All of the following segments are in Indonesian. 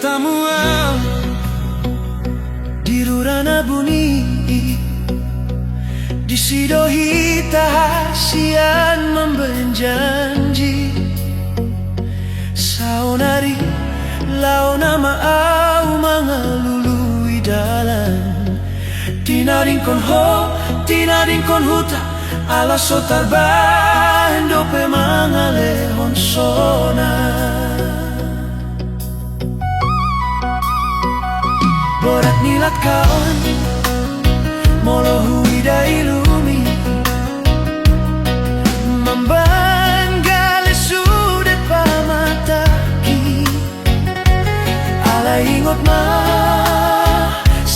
tamua di rurana buni disidohi tahasian membenjanji saunari launa maau mangalului dalan tinaring kon ho tinaring kon huta ala sotar bando pe mangalehon sona borat nilat kaon molo huida ilumi membanggale sudet pamataki ala ingot ma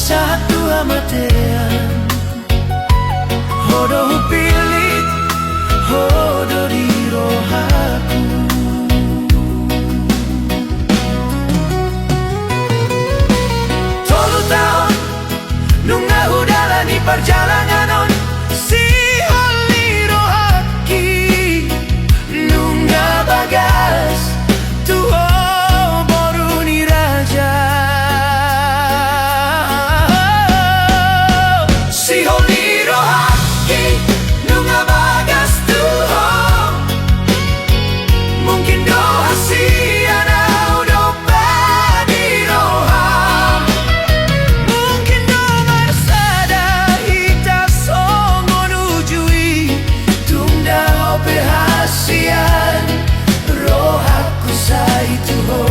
satu amatean hodo hupilit hodo di rohaku tolu tahun nunga udalani perjalanan on si holi rohaki nunga bagas tuho boruni raja si holi rohaki nunga bagas tuho mungkin doa si anau dopa di roham mungkin doa sada hita songo nujui tunda ope hasian rohaku sai tuho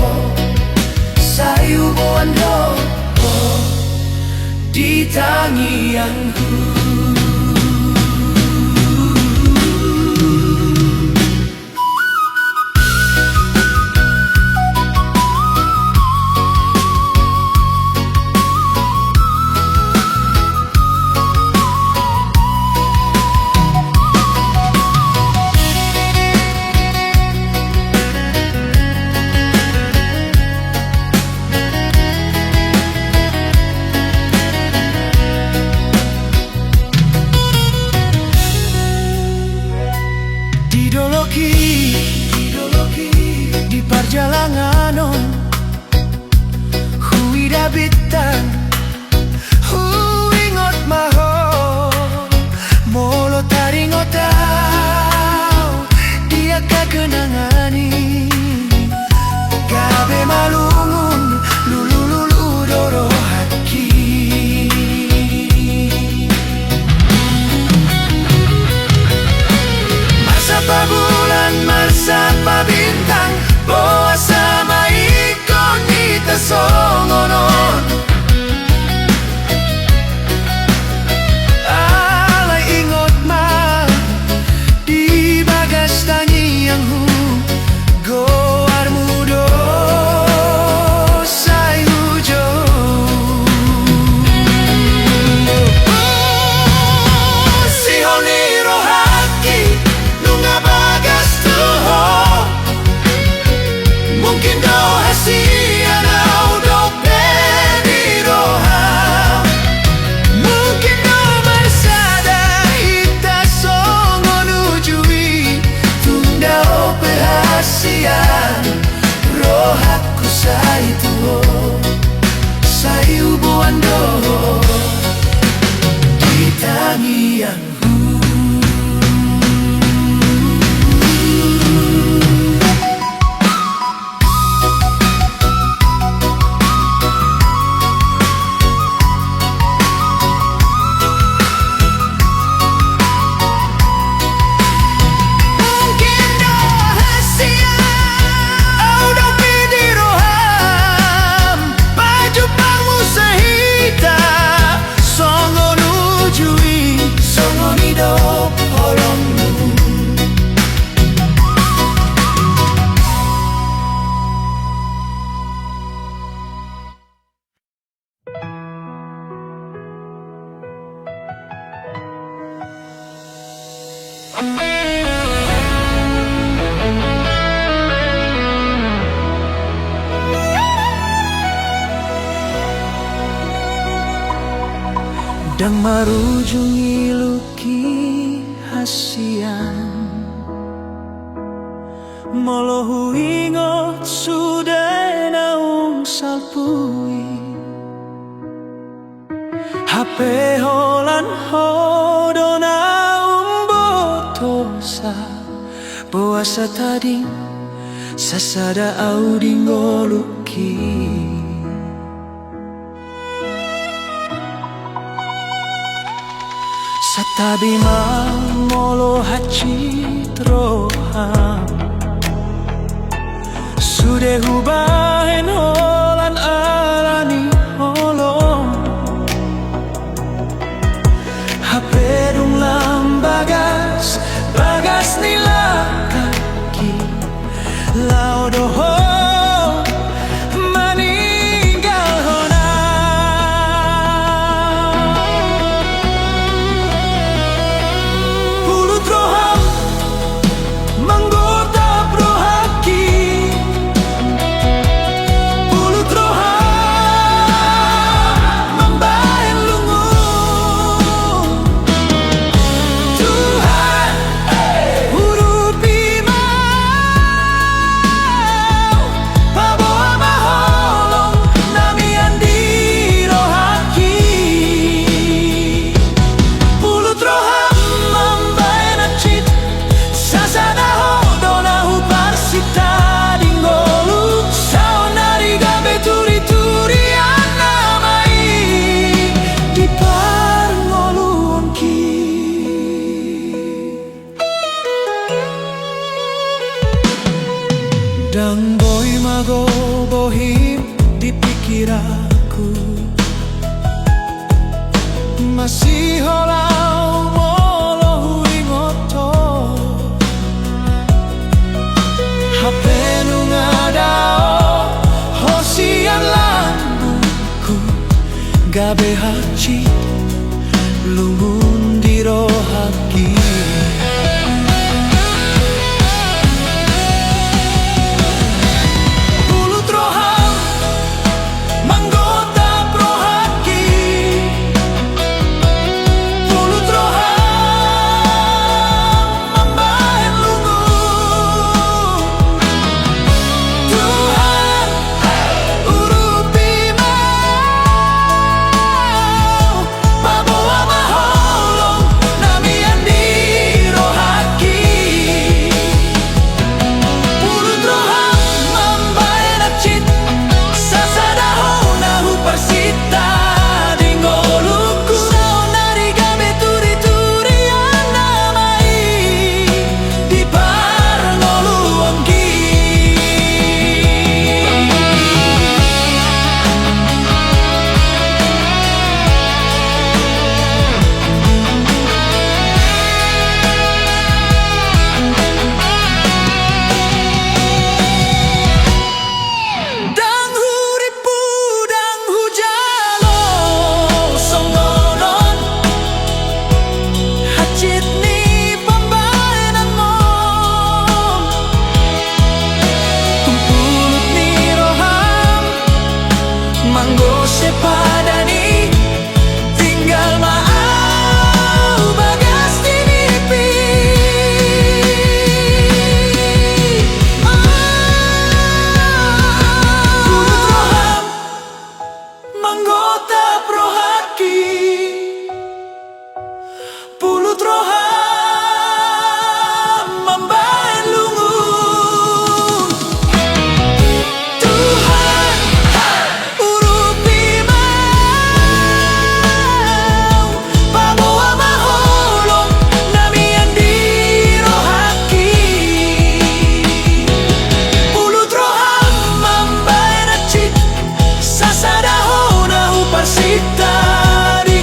sai uboan do di tangianku. Di perjalanan huida bitang huingot maho molo taringotau dia kakenangani gabe malungun lulu doro haki masa bulan masa bintang boa sama ikon kita songonon alay ingot ma di bagas tangi yang hu goar mudo say hujo si honi rohaki nunga bagas tuho mungkin doa si anau dope di roham mungkin doa bersada hita songo nujui tunda ope hasian rohaku sai tuho sai ubuan do di tangianku. Dang marujungi luki hasian molo huingot sudah naung salpui hape holan hodona umbotosa puasa tading sasada auding goluki satabi molo hacitro sudah hubahen holan alani holong hape dung lambagas bagas nila kaki laudoho maninggal hona pulut roham menggoda prohaki pulut roham membahen lungu Tuhan hurupi mau paboa maholong namian di rohaki pulut roham membahen acit sasana hodona huparsita dinggolu saonari gabe turi-turi anamai di parngolunki dang boy mago bohim di pikir aku masih holau molo huingoto hape nungadao hosian lambuku gabe haci lungun di rohaki pulut roham manggota prohaki pulut roham membahen lungu Tuhan urupi mau paboa maholong namian di rohaki pulut roham membahen acit sasada hona huparsita dinggoluku saonari gabe turi-turi anamai di parngoluangki dang huripu dang hujalo songonon hacit ni pembahenan mon tumpulut ni roham manggo sepadani tinggal maau bagas tinipi pulut roham manggota prohaki pulut roham membahen lungu Tuhan urupi mau paboa maholong namian di rohaki pulut roham membahen acit sasada hona huparsita di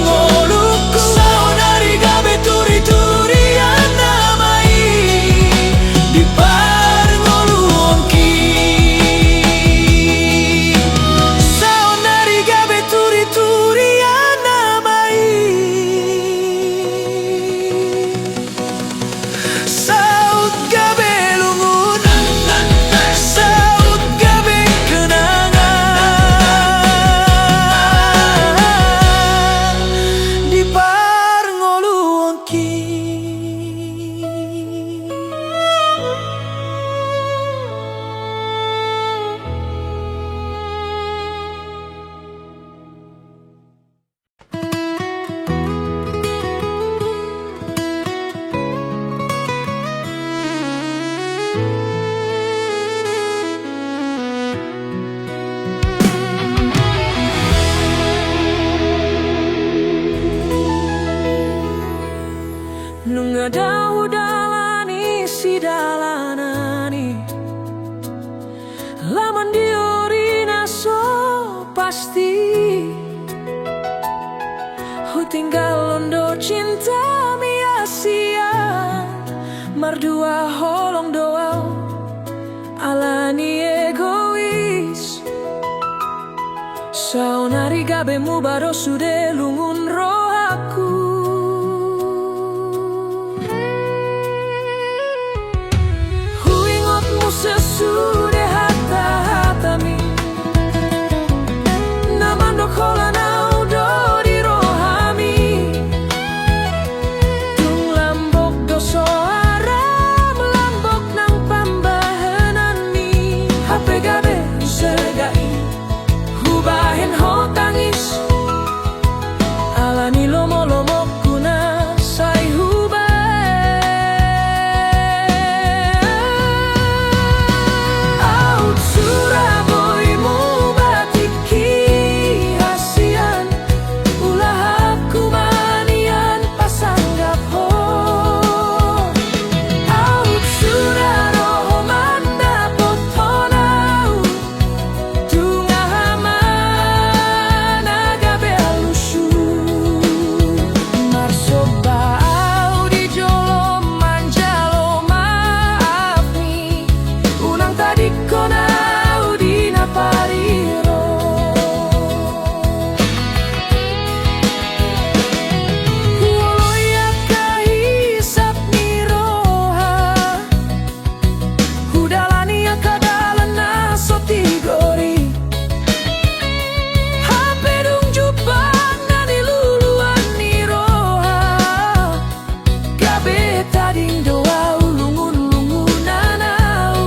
tinggal londo cinta miasia mardua holong doa alani egois saunari gabemu baro sude lungun rohaku huingotmu sesude hata-hatami namandok holanau dori rohami tung lambok doso aram lambok nang pambahanani hape gabe segai hubahen ho tangis alani lomo-lomo kuna sai hubah out suraboy mo batiki hasian ulah aku manian pasanggap ho out suraroho manda potonau tungahama nagabe alushu marsobau di jolom manjalo maafni unang tadi konau di napariro Woloya kahisap ni roha hudalani akadalan naso tigori hapedung jupang nani luluan ni roha gabe tading doa ulungun-lungunanau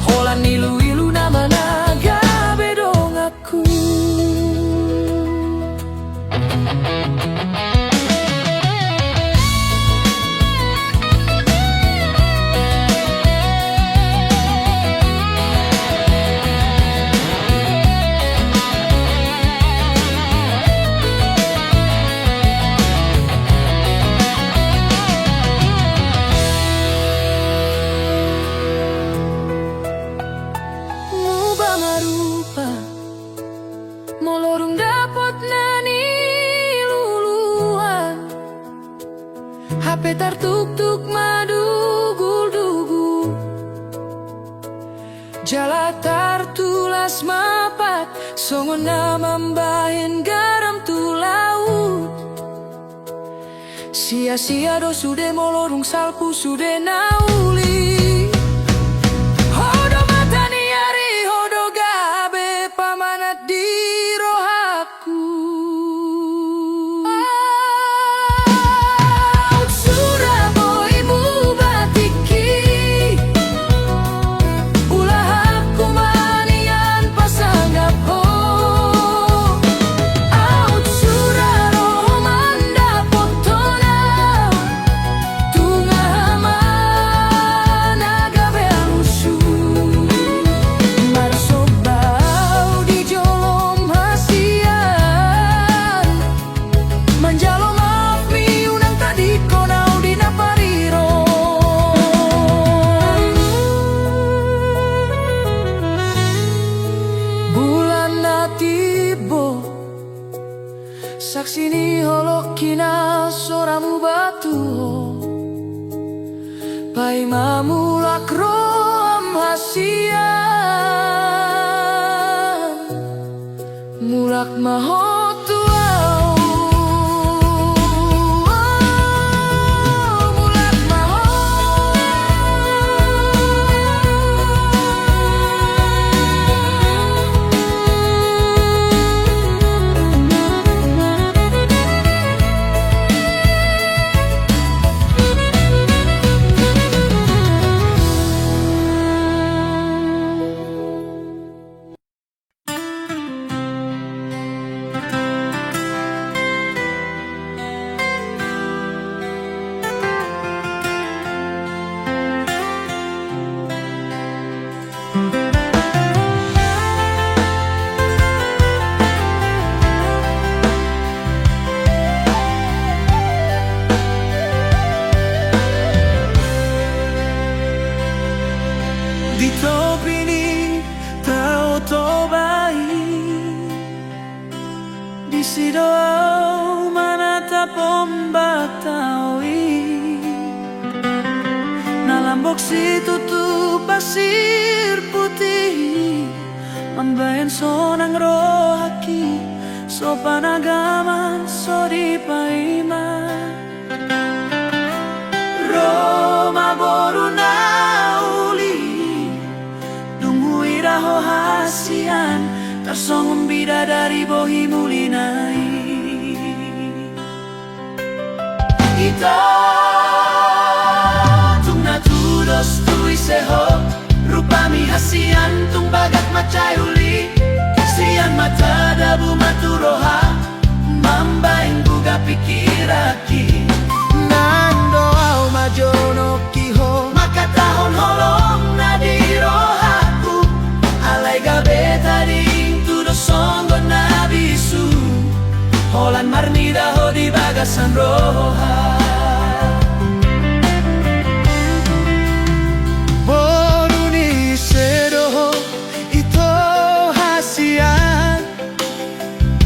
holan ilu-ilu namana gabe dong aku Ngubah marupa molorung dapot nani luluan HP tartuk-tuk madugul-dugul jala tartulas mapat songon namambahin garam tu laut sia-sia do sude molorung salpu sude nauli hodo matani ari hodo gabe pamanat di rohaku out suraboy mu batiki ulah aku manian pasanggap ho out suraroho manda potonau tungahama nagabe alushu marsobau di jolom hasian manjalo maafmi unang tadi konau di napariro bulan natibo saksi ni holokina soramu batu pai mamulak roam hasian mulak mahotuau mulak maho di sido Batawi na lambok si tutup pasir putih mambayan sonang rohaki so panagaman so di paima Roma boru na uli dungui raho hasian tersong bidadari bohi mulinai Ita tung natudos tu iseho rupami hasian tung bagat macayuli sian mata dabu maturoha mambaing buga pikiraki nando au majono kiho makatahon holong na dirohaku alai gabe tading tudo songgo nabisu holan marnida ho di bagasan roha boruni sedoho ito hasian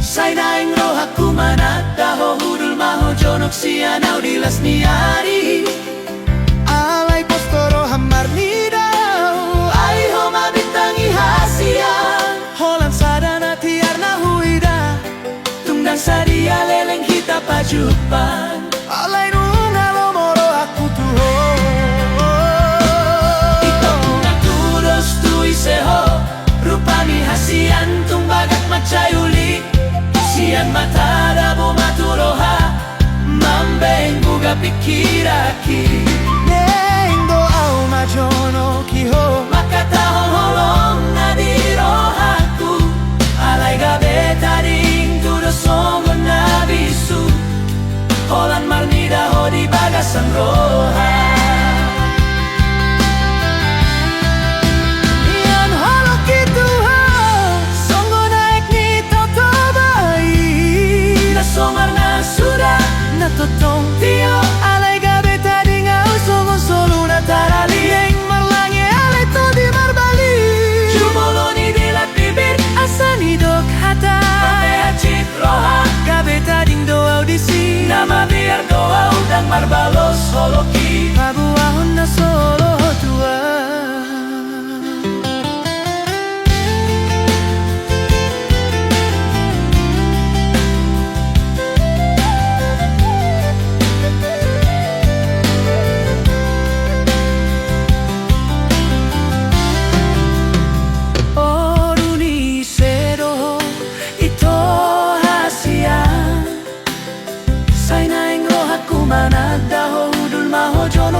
sainaing rohaku manata ho hudul maho jonok sianau dilas niari alai postoro hamarnida ai ho mabitangi hasian holan sadana tiarna huida tunggang sadia leleng hita pajupan alai nunga lomoro aku tuho ito natudos tu iseho rupani hasian tung bagat macayuli sian mata dabu maturoha mambeng buga pikiraki neng doau majono kiho makatahon holong na dirohaku alai gabe tading tudo songgo nabisu holan marnida ho di bagasan roha Ian holo kitu ho songgo naik ni toto bai na somar na sudah na totong tio alai gabe tading au songgo solu na tarali yang marlange alai to di marbali jumoloni dilat bibir asani dok hata hacit roha gabe tading do audisi nama biar doa udang marbalos holoki pabuahon na solo tua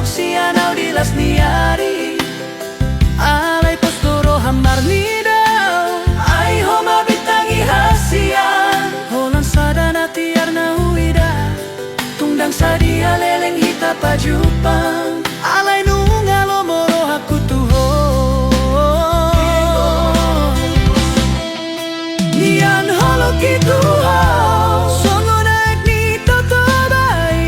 sianau dilas niari alai postoro hamarnidau ai ho mabitangi hasian holan sadana tiarna huida tungdang sadia leleng hita pajupang alai nunga lomoro aku tuho nian holo kitu ho songo naik ni toto bai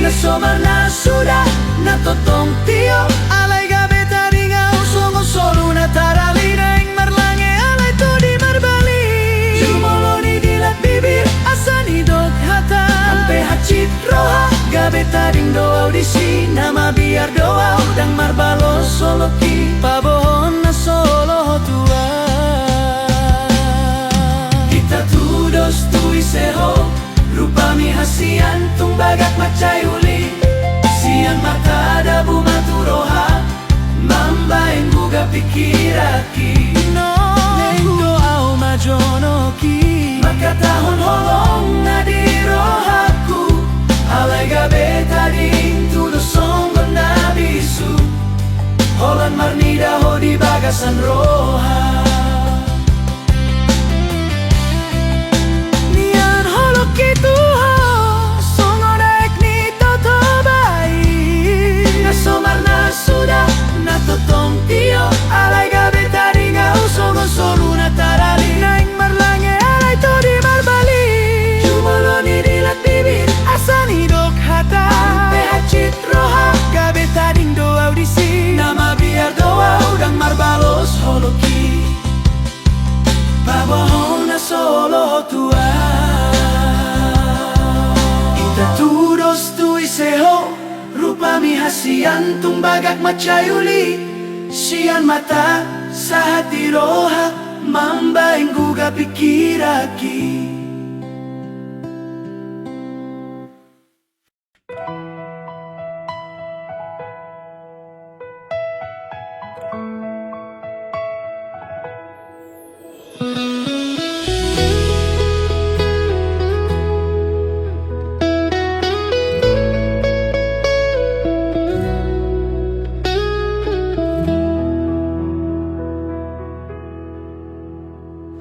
na somar na sudah na totong tio alai gabe tading au songo solu na tarali neng marlange alai to di marbali jumoloni dilat bibir asani dok hata ampe hacit roha gabe tading do audisi nama biar doa udang marbalos soloki pabohon na solo tua kita tudos tu iseho rupami hasian tung bagat macayuli sian mata dabu maturoha mambaing buga pikiraki neng doau majonoki makatahon holong na dirohaku alai gabe tading tudo songgo nabisu holan marnida ho di bagasan roha nian holo kitu ho somar na sudah na totong tio alai gabe tading au songo solu na tarali naing marlange alai to di marbali jumoloni dilat bibir asani dok hata ampe hacit roha gabe tading do audisi nama biar doa udang marbalos holoki pabohon na solo tua hasian tumbagak macayuli sian mata sa hati roha mambaing guga pikiraki.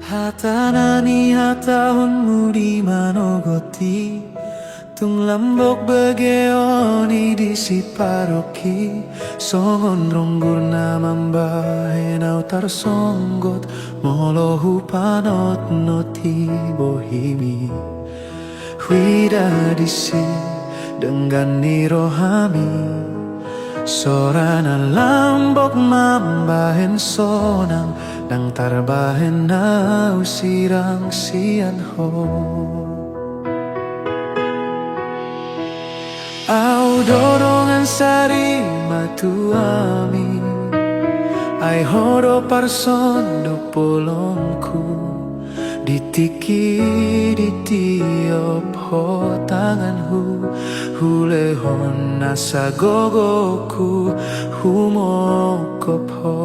Hatanani hatahunmu di manogoti tung lambok begeoni di siparoki songon ronggur namamba henau tarsonggot molohu panot noti bohimi huida disi dengan rohami sorana lambok mambahen sonang nang tarbahen na usirang sian ho au dorongan sari matuami ai horo parsondo polongku ditiki di tiop ho tanganku hulehon nasa gogoku humokop ho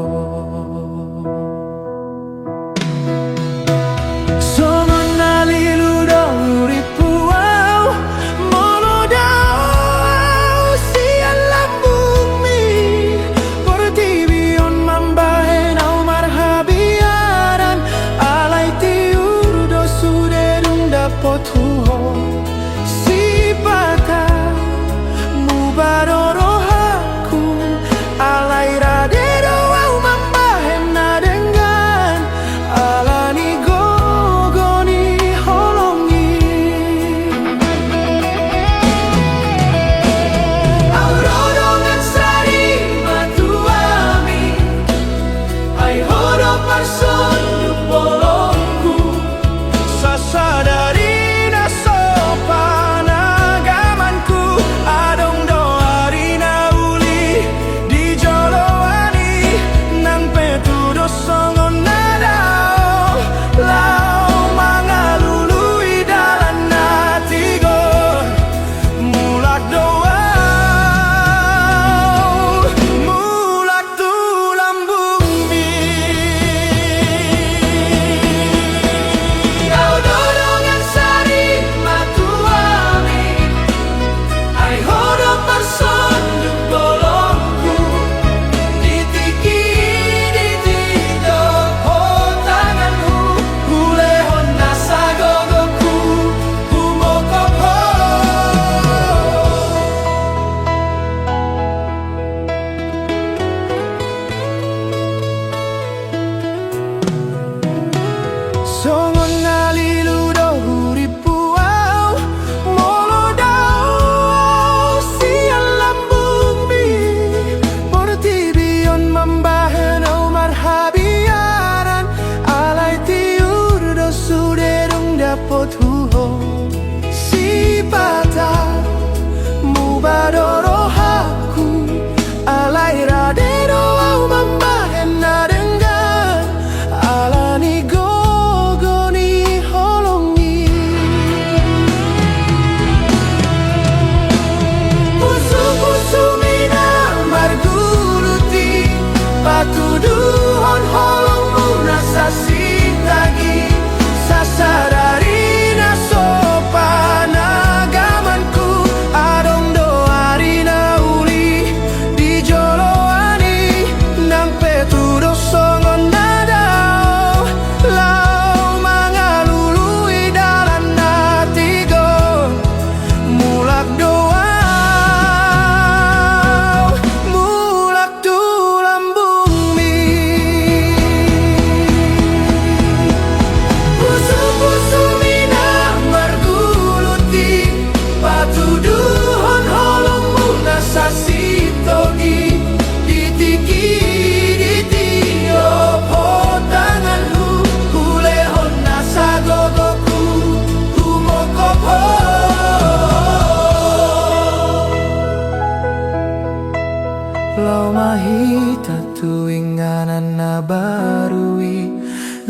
Sasadari na sopa na gamanku adong doari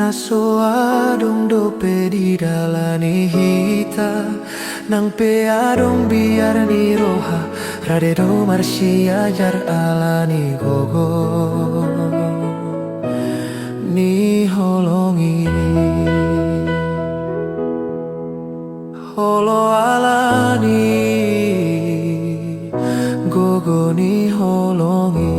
naso adong dope di dalani hita nang pe adong biar ni roha rade do marsi ajar alani gogo ni holongi holo alani gogo ni holongi.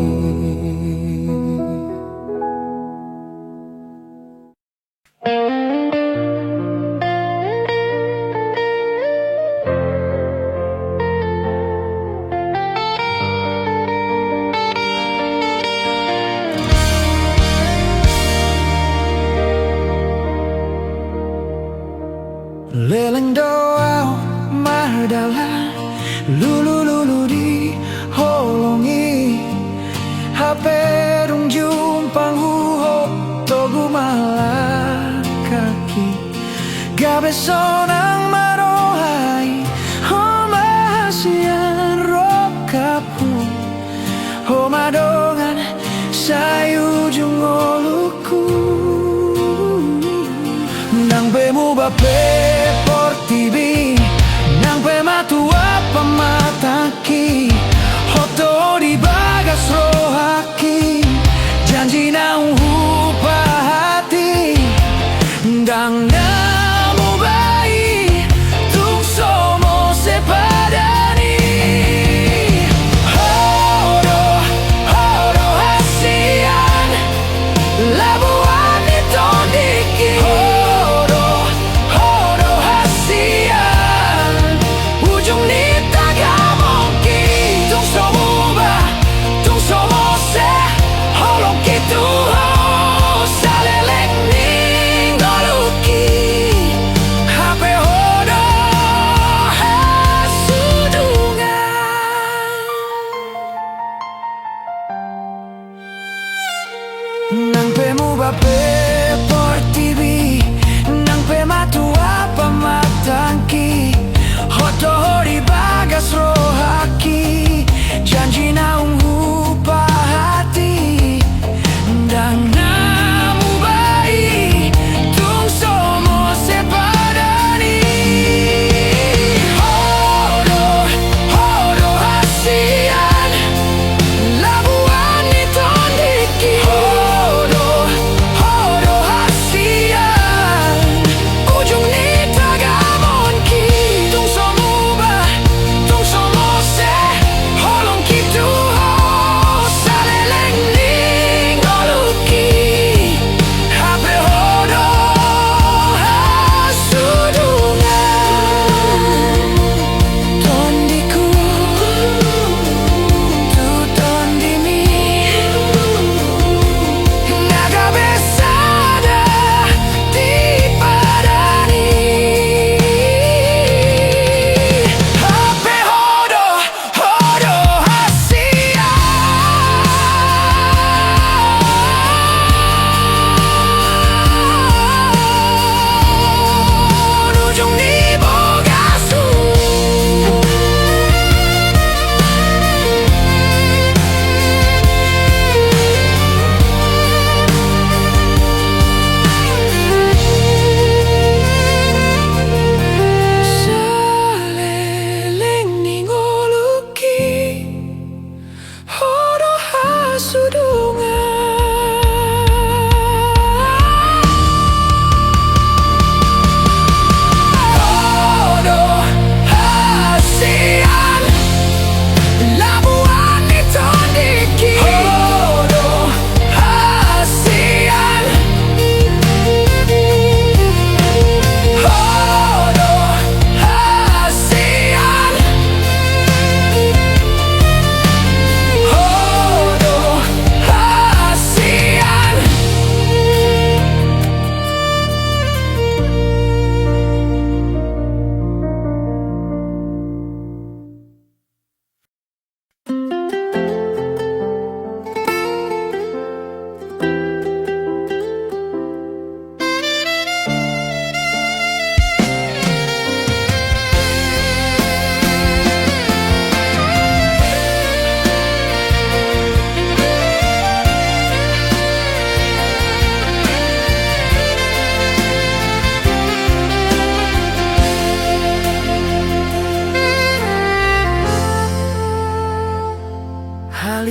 Leleng doa mardala lulu lulu di holongi hape dong jumpang huho togu malakaki gabe sonang marohai homasian rokapu homadongan sayu jungoluku nang bemu bape portibi nang pe matua pamataki hoto di bagas rohaki janji nang hupa hati dang namu bayi tung somo sepadani horo horo hasian labuan di tondiki horo horo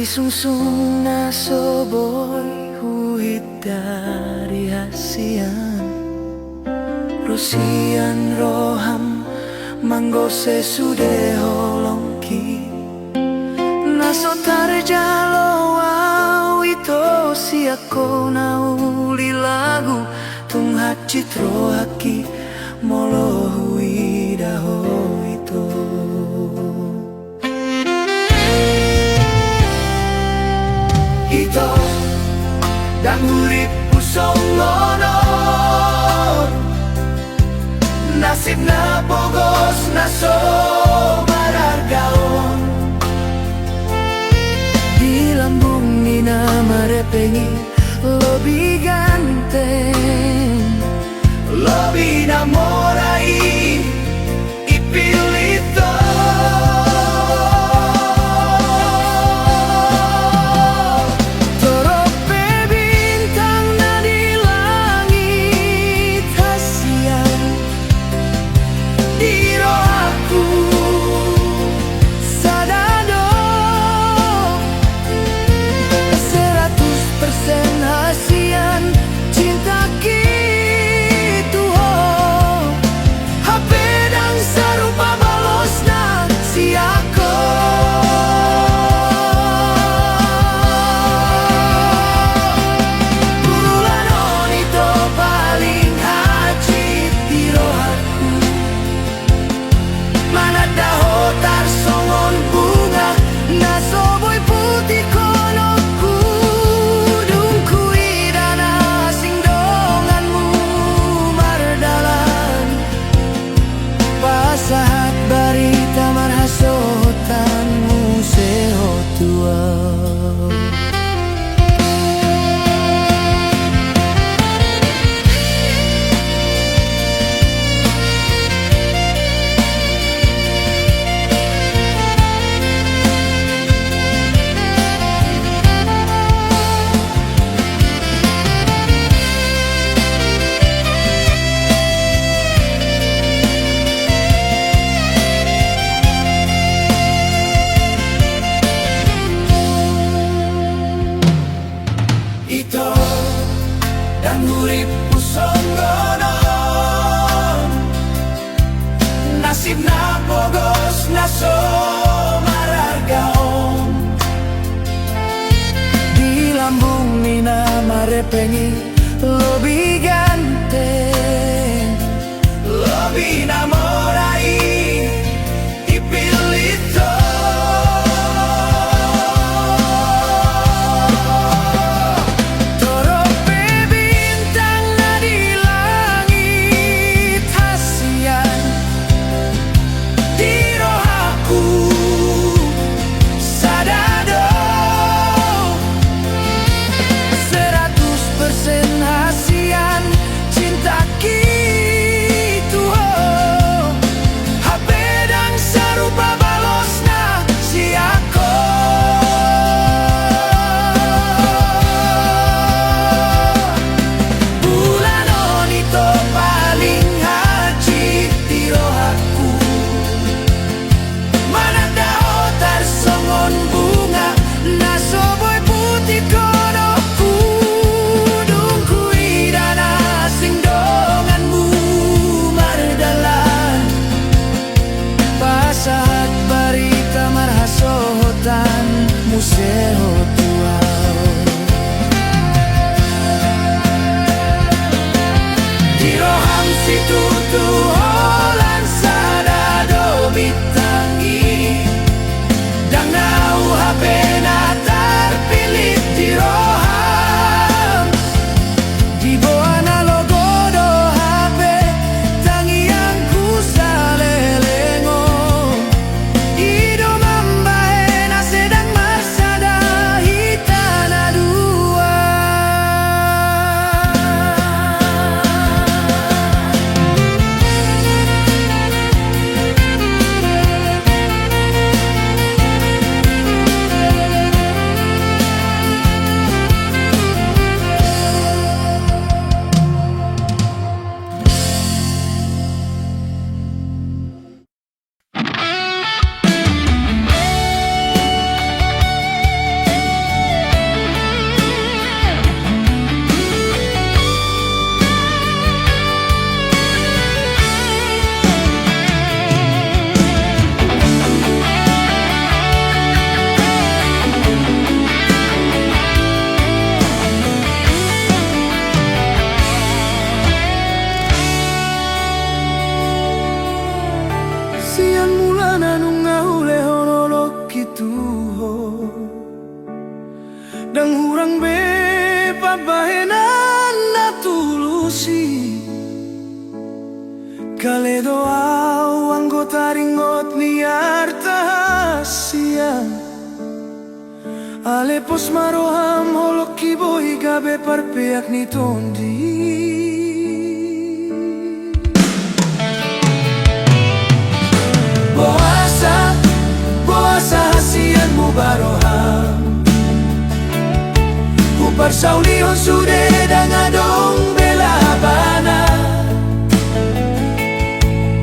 Isungsung na soboy huhit dari hasian Rosian roham manggose sudeho longki Naso tarjalo au ito siako na uli lagu Tung hacitro haki molo hui daho ito Ito dan urip pusong lonor Nasib na bogos na so marargaon Di lambung ni na marepengi Lobi ganteng Lobi na morai Ipilito Torope bintang na di langit hasian Di rohaku sadado 100% hasian cinta gitu HP dan serupa balosna siako Bulan on itu paling hajit di rohaku Mana daho tar songon bunga na soboy putih konoku Dungkui dana sing donganmu mardalan Pasahat barita marhasotanmu seho tua Ito dan urip pusong gonon Nasib na bogos na so marargaon Di lambung ni na marepengi Lobi ganteng Lobi na morai Ipilito Torope bintang na di langit hasian Di rohaku sadado 100% na nung ngahuli honolok kituho dang hurang be pabahenan natulusi kaledo aw anggota ringot ni artahasia alepos maroham holok kiboy gabe parpeak ni tondi Boasa hasian mu baroham Upar saulihon sude dangadong belabana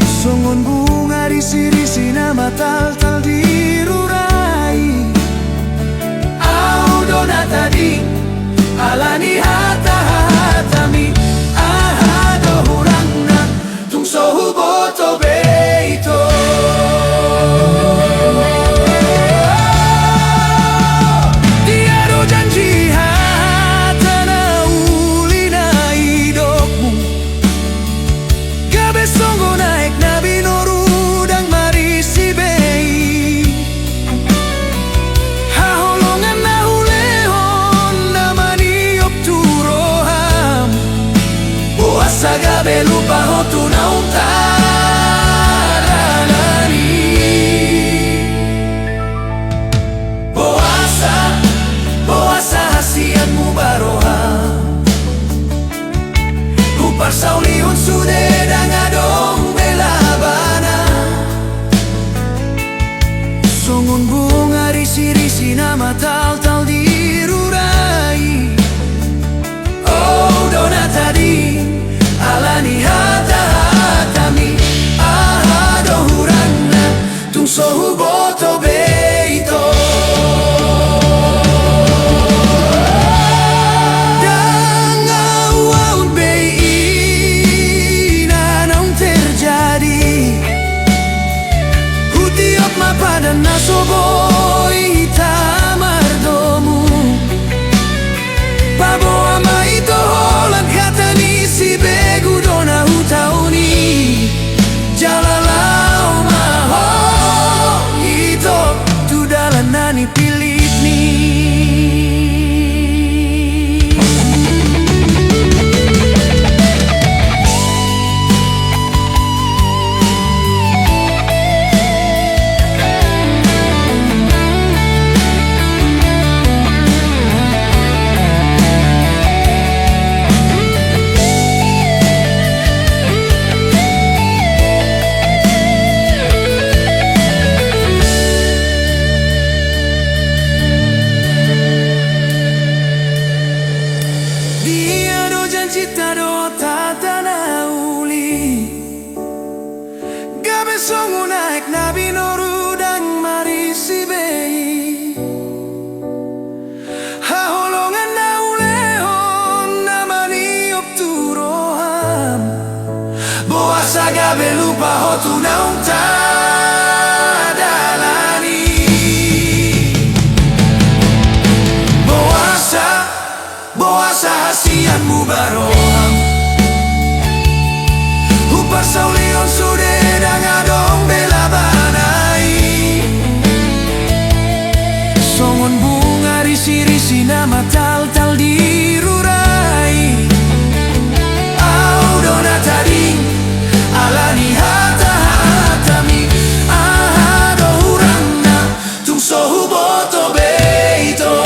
Songon bunga risi-risi na matal-tal dirurai Au donatadi alani hata-hatami Ahado hurang na tung sohu boto beito Gabe lupa hotu na untaralani Boasa hasian mu baroham Upar saulihon sude dangadong belabana Songon bunga risi-risi na matal-tal dirurai Oh donatadi alani hata-hatami ahado huranna tung sohu boto beito dan awan beina naung terjadi hutiok mapadan nasoboi tamardomu Pabo ama ito holang kata ni si begu dona hutauni Jalalau maho ito tudalan nani pilit ni Cita do tatana uli Gabe songu naik nabi noru dang marisi bei Haholongan na ulehon namani opturoham Boasa gabe lupa hotu naung tadalani Boasa hasian mu baroham Upar saulihon sude dangadong belabanai Songon bunga risi-risi na matal-tal dirurai Au donatadi alani hata-hatami ahado hurangna tung sohu boto beito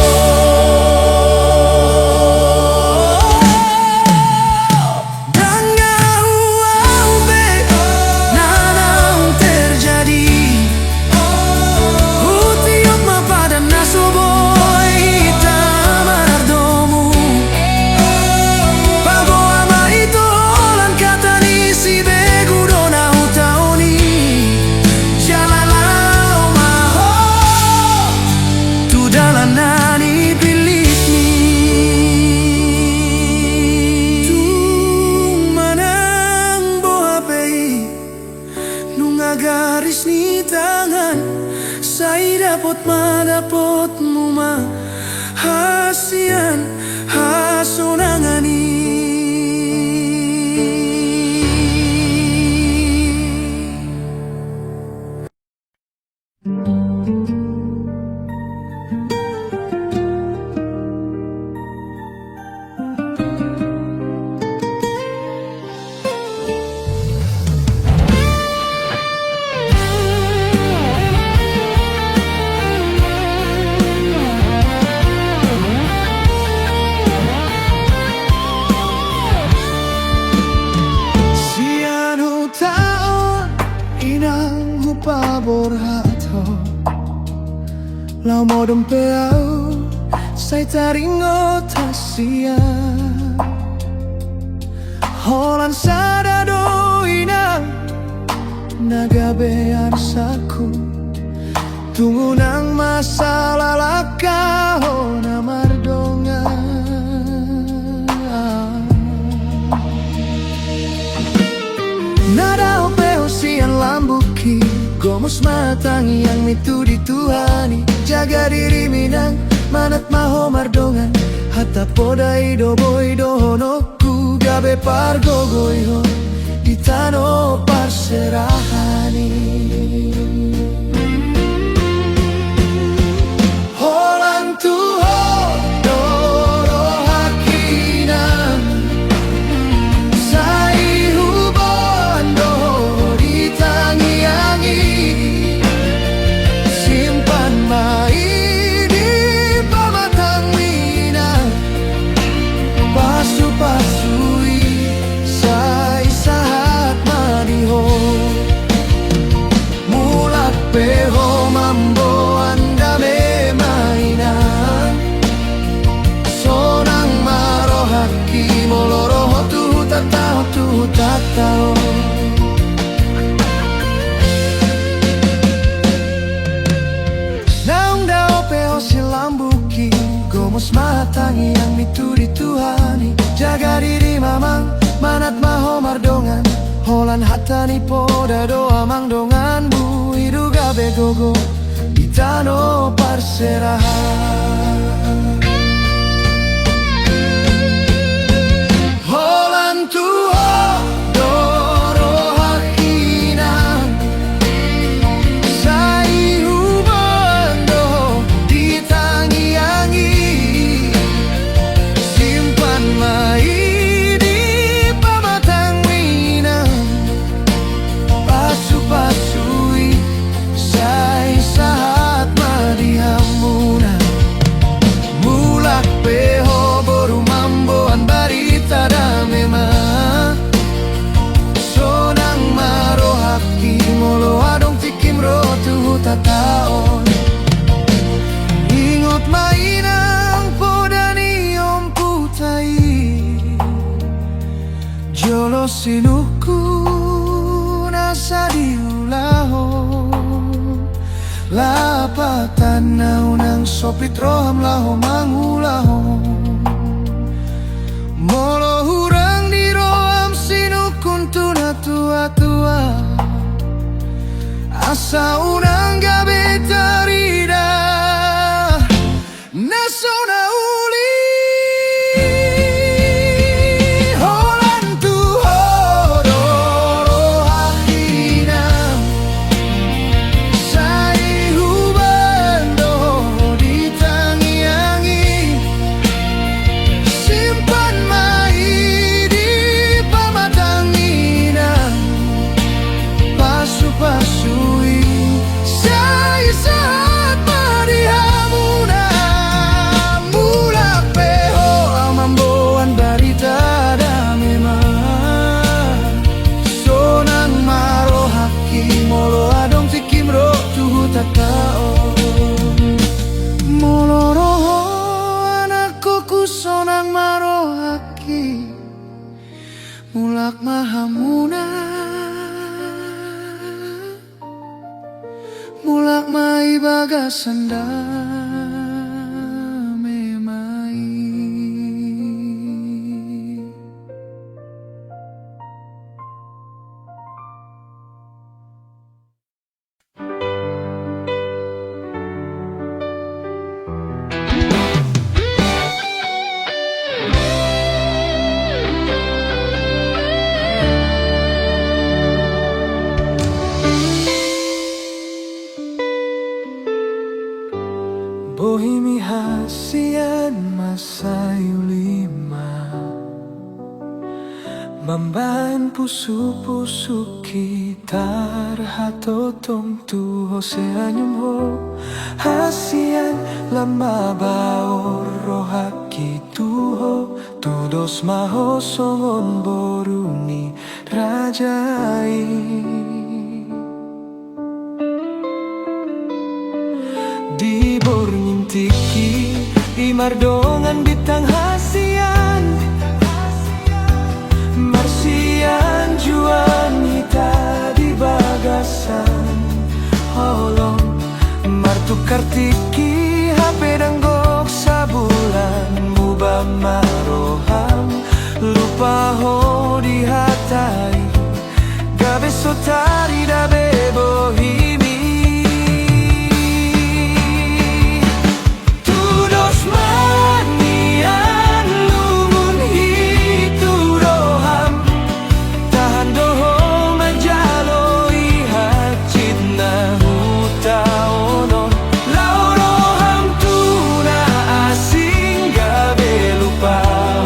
garis ni tangan Saya dapat madapot mo mahasian hasonangani Borhato Lau mo dompeau Sai taringo tasia Holan sadado ina Nagabean saku Tunggu nang masalah lakaho na mardonga Nada opeo sian lambuki Gomos matangi yang mitu dituhani Jaga diri minang manat maho mardongan Hatta poda ido boy dohonoku Gabe pargo goiho Ditano parserahani Holan tuho doro hakinan Sai hubon doho ditangi-angi Simpan mai di pamatang mina Pasu-pasui sai sahat madiho Mulak peho mambo anda me mainan Sonang marohaki moloroho tu tatao Naung dao peo silambuki Gomos matangi yang mitu dituhani Jaga diri mamang manat maho mardongan Holan hatani poda doa mangdongan Bu hidu gabe gogo Ditano parserahan Holan tuho doro hakinan Sai hubando ditangi-angi Simpan mai di pamatang mina Pasu-pasui sai sahat madihamuna Mulak peho boru mamboan barita da memang Sonang marohaki molo adong tikim rotu tataon Ingot mainang podani om putai Jolo sinuku nasa diulaho Lapatan naunang sopit roham laho mangulaho Molo hurang di roham sinukun tuna tua-tua Asa unang gabe tarida Nasona uli Holan tuho doro hakinam Sai hubando ditangi-angi Simpan mai di pamatang inang Pasu-pasui sai saat madihamuna Mulak peho amamboan barita da memang Sonang marohaki molo adong tikim rotu tatao Molo roho anakku ku sonang marohaki Mulak mahamuna Mulak mai bagasanda memai sayulima Mamban puso-puso kita Rahatotong tuho seanyum ho Hasian lama baor rohaki tuho Tudos maho songon boruni rajai Di bornyim tiki Imardongan bitang hasian Marsian juan hita di bagasan Holong martukar tiki HP danggok sabulan Muba maroham lupa ho di hatai Gabe sotari da bebohimi Tudos manian lumun hitu roham Tahan doho majaloi hacit na hutaonon Lau roham tuna asing gabe lupa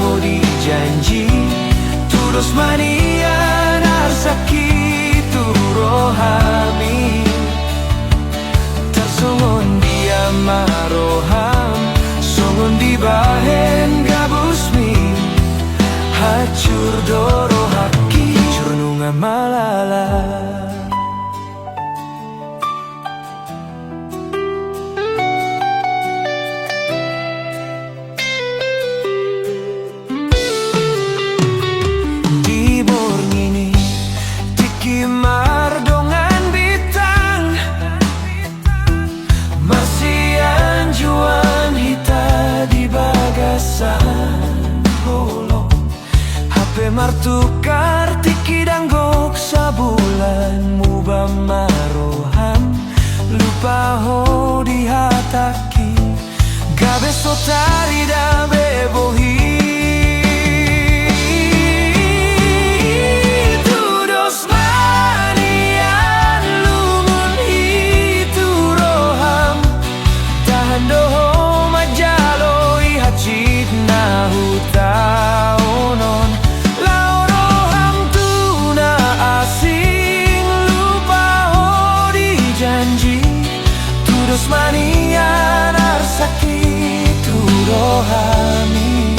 ho di janji Tudos manian arsaki tu rohami Tersongon dia maroham Songon di bahen gabusmi Hacur doro haki Jurnunga malala Di borngini Tiki mardongan bitang Marsian juan hita di bagasan Holong HP martukar tiki danggok sabulan Muba maroham lupa ho di hataki Gabe sotari da bebohi Tudos manian lumun hitu roham Tahan doho majaloi hacit na hutaonon Lau roham tuna asing lupa ho di janji Tudos manian arsaki tu rohami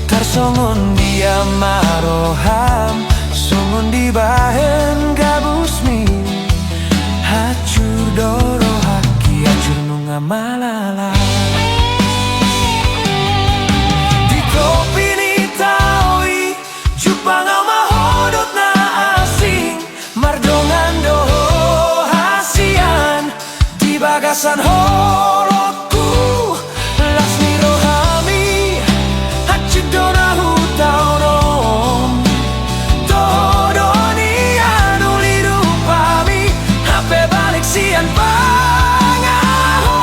Tarsongon dia maroham Songon di bahen gabusmi Hacur doro haki hacur nunga malala Di kopi ni taoi Jupangau mahodot na asing Mardongan doho hasian Di bagasan holokku Lasmi rohami Hacit dona hutaonom Todoni anuli rupami HP balik sian pangaho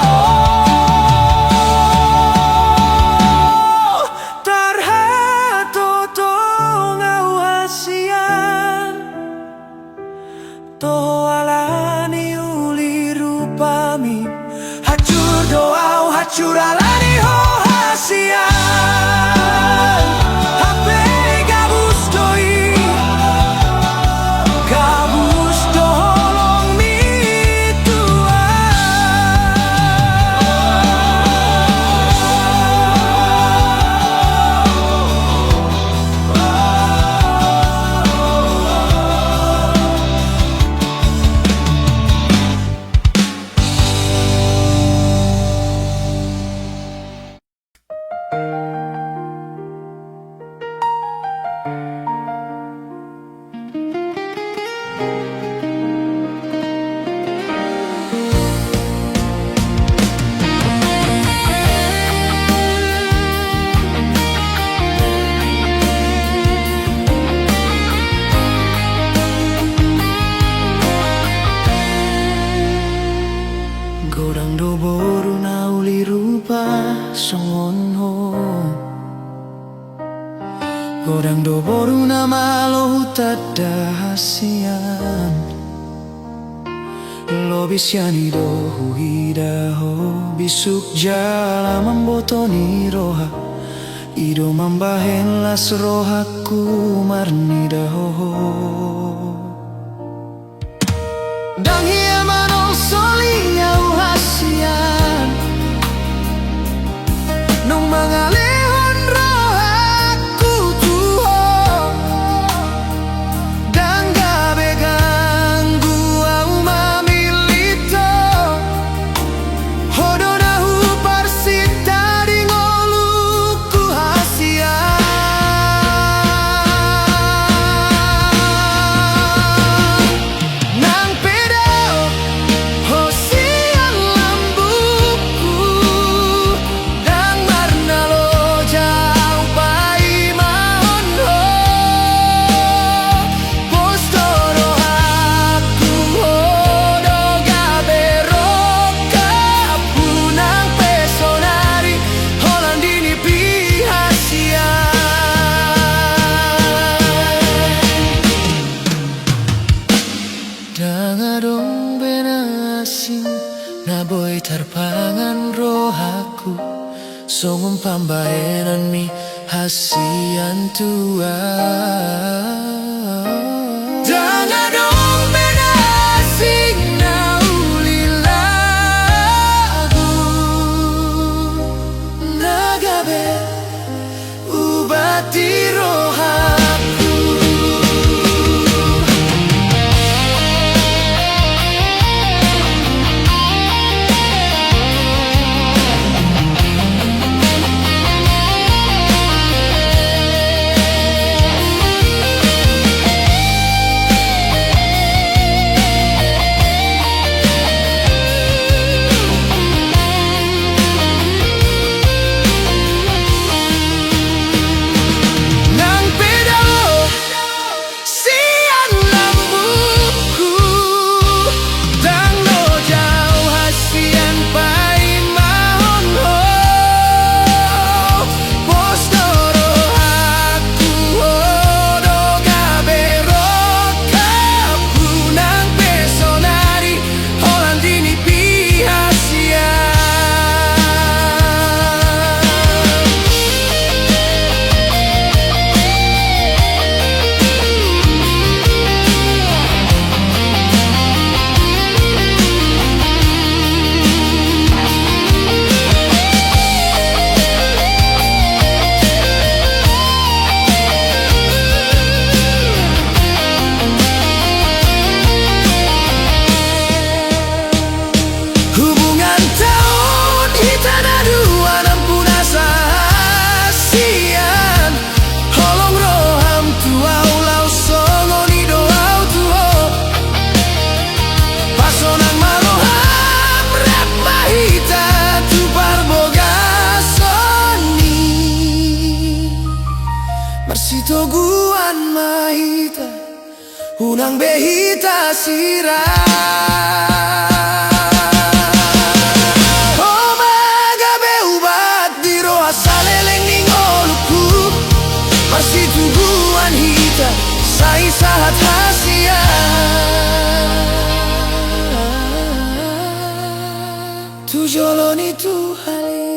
Tarhatotong au hasian Toho alani uli rupami Hacur doau hacur alani ho hasian HP gabus doi Gabus doholong mi Godang do boru nama lo tada hasian Lo bisiani do huida ho bisuk jala membotoni roha ido mambahen las rohaku marnida ho dang hia manol solinya uhasian nung mangalehon rohaku tuho dang gabe ganggu au mamilito hodo dahu parsita di ngoluku hasian nang pedao hosian lambuku dang marna lo jau pai mahon ho postoro aku hodo gabe rokapu nang pesonari holandini pihasian Dangadong benasing naboy tarpangan rohaku songong pambayanan mi hasian tua Dangadong benasing naulilagu nagabe ubati rohaku Nang pedao sian lambuku dang lo jau hasian pai mahon ho postoro aku hodo gabe rokapu nang pesonari holandini pihasian Hubungan tahun hitana dua nampun asa hasian holong roham tuau lau songoni doau tuho pasonang maloham rap mahita tu parboga soni marsito guan mahita unang behita sirah Omagabe ubat di roha saleleng ning oluku Marsituguan hita sai sahat hasian Tu joloni tu hali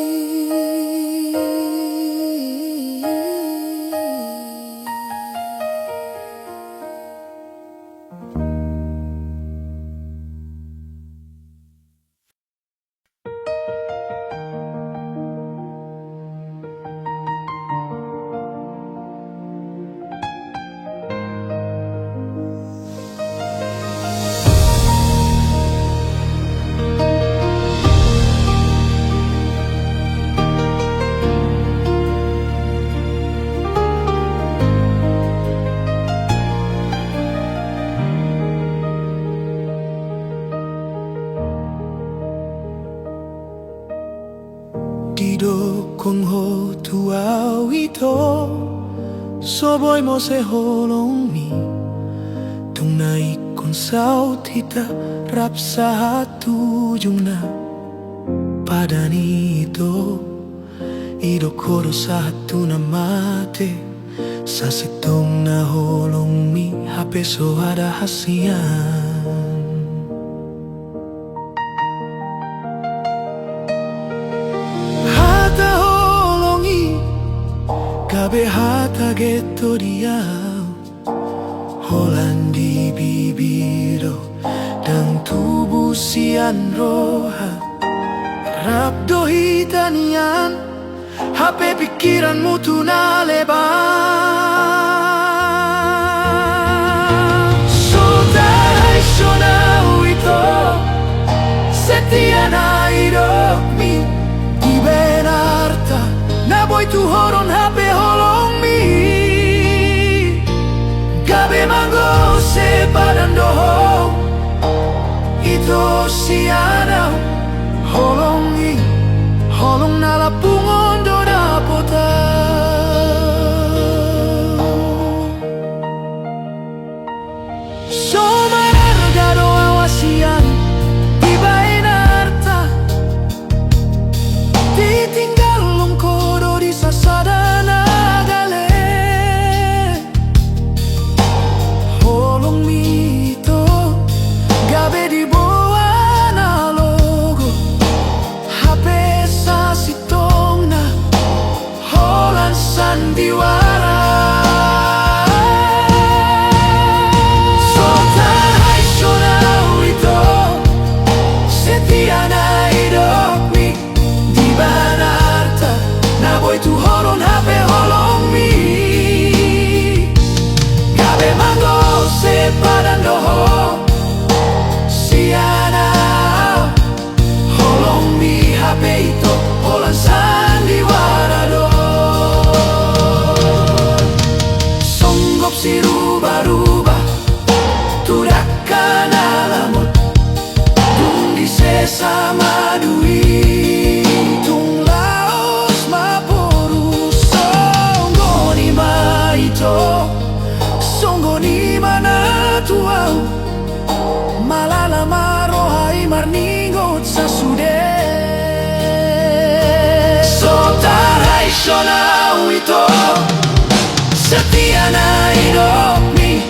Dido kong ho tuau ito Soboy mo se holong mi Tung naik kon saut hita Rap sa hatujung na Padani ito Ido koro sa hatu na mate Sa sitong na holong mi Hape so ada hasian gabe hata getto diau Holandi bibiro dan tubuh sian roha Rap dohitanian HP pikiranmu tuna lebar Sotarai sonau ito Setia na hidupmi Di benarta Na boy tu horon HP holong mi Gabe mango se padan doho Ito sianau Holongi Holong nalapungon do dapota Somararga do awasian Ibain harta Ditinggal longkodo di sasada nagale Holong mito Gabe di bawah na logo HP sa sitong na Holan sandiwara Sotarai sonau ito Setia na hidupmi Di banarta Na boy tu horon HP holong mi Gabe mango se padan doho Siana Holong mi HP ito Holan sandiwara do Songgop si ruba-ruba Tudakan alamut Tung di sesama dui Tung laos maporu Songgo ni ma ito Songgo ni mana tuau Malala marohai marningot sasude Sotarai sonau ito Setia na hidupmi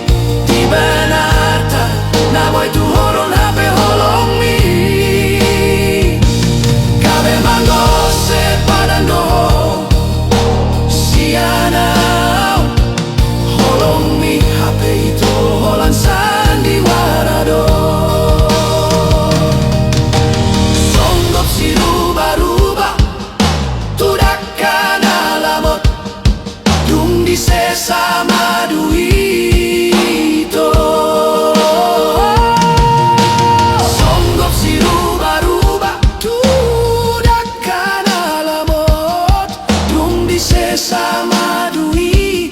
Di benarta Na boy tu horon HP holong mi Gabe mango se padan doho Sianau Holong mi HP itu holan sandiwara do Songgop si ruba-ruba Tudakan alamot Dung di sesama duito Songgop si ruba-ruba Tudakan alamot Dung di sesama dui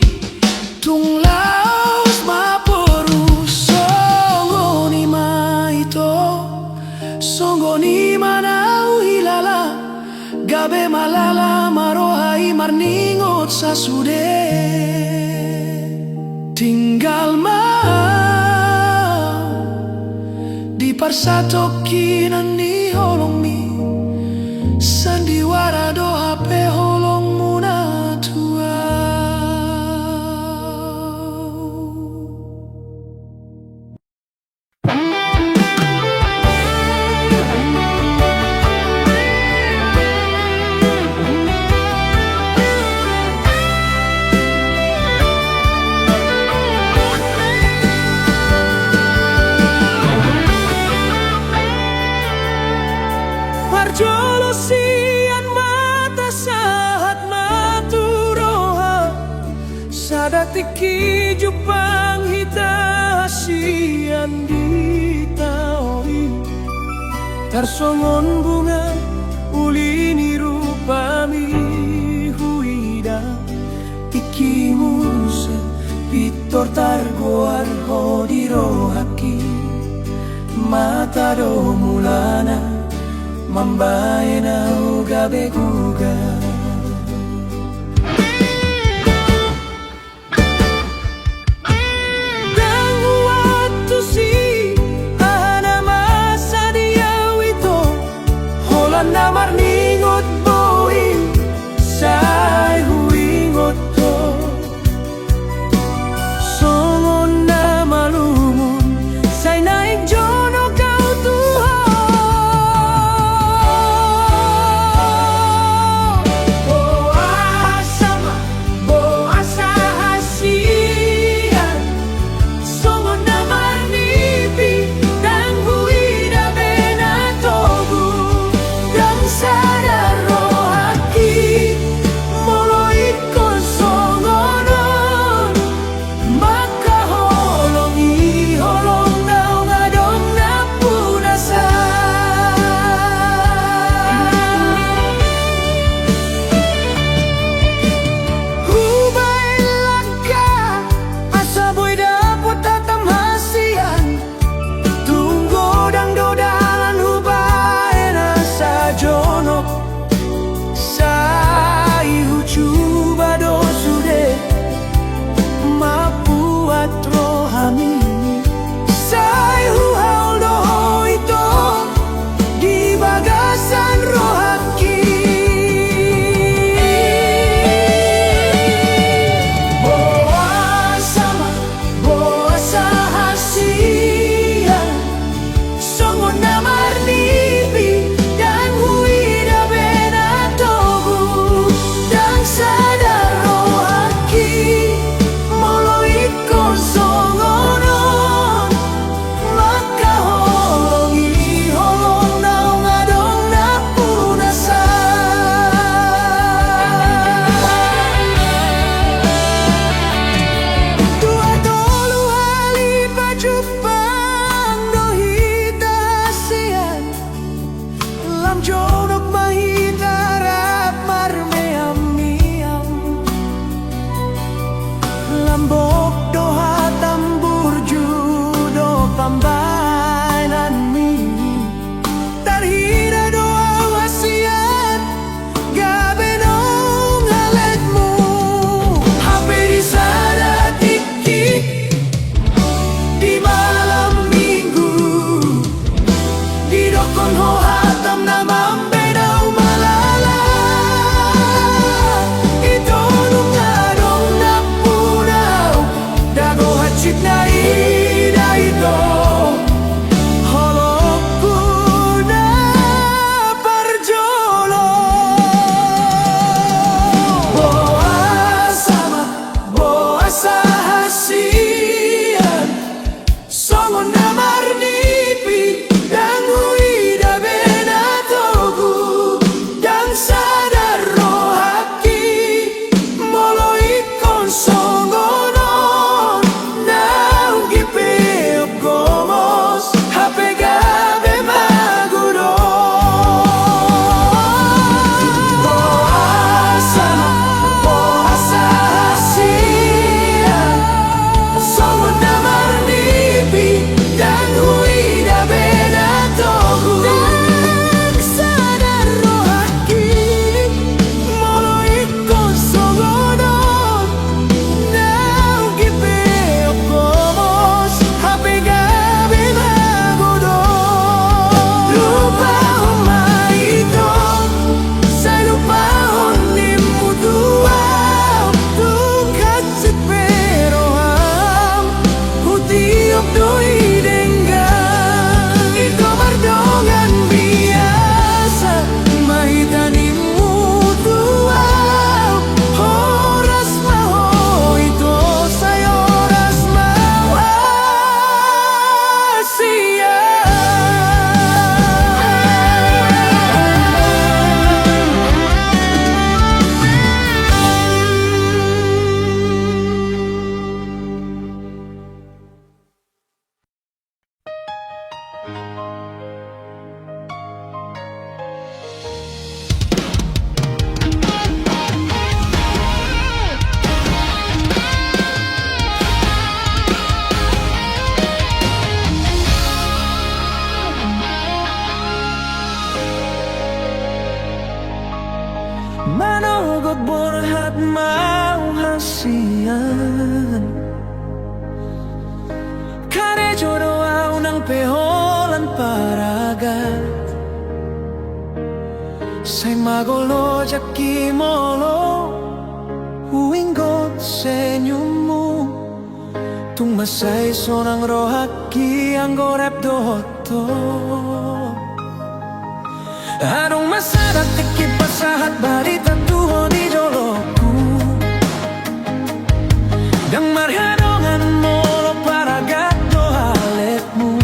Tung laos maporu Songo ni ma ito Songo ni manau hilala Gabe malala marohai marningot sasude Tinggal mau Di parsatokinan ni holong mi Sandiwara do HP holong muna tua Marjolo sian mata sahat maturoha Sadatiki jupang hita sian di taori Tarsongon bunga ulini rupami huida Ikimusa pitor targoar hodiro haki Mata do mulana Mambae na ugabe guga Dan waktu si ahana masa dia wito Holan na marningot boin Say huingot to Songon na malumun Say naik jono kau tuha Manogot borhat mau hasian Kare jodoh au nang peholan paragat Say magolo jaki molo Uinggot senyummu Tung masay sonang rohaki ang gorep doto Anong masadak tikip pasahat barita tuho di joloku Dang marhanongan mo lo para gato haletmu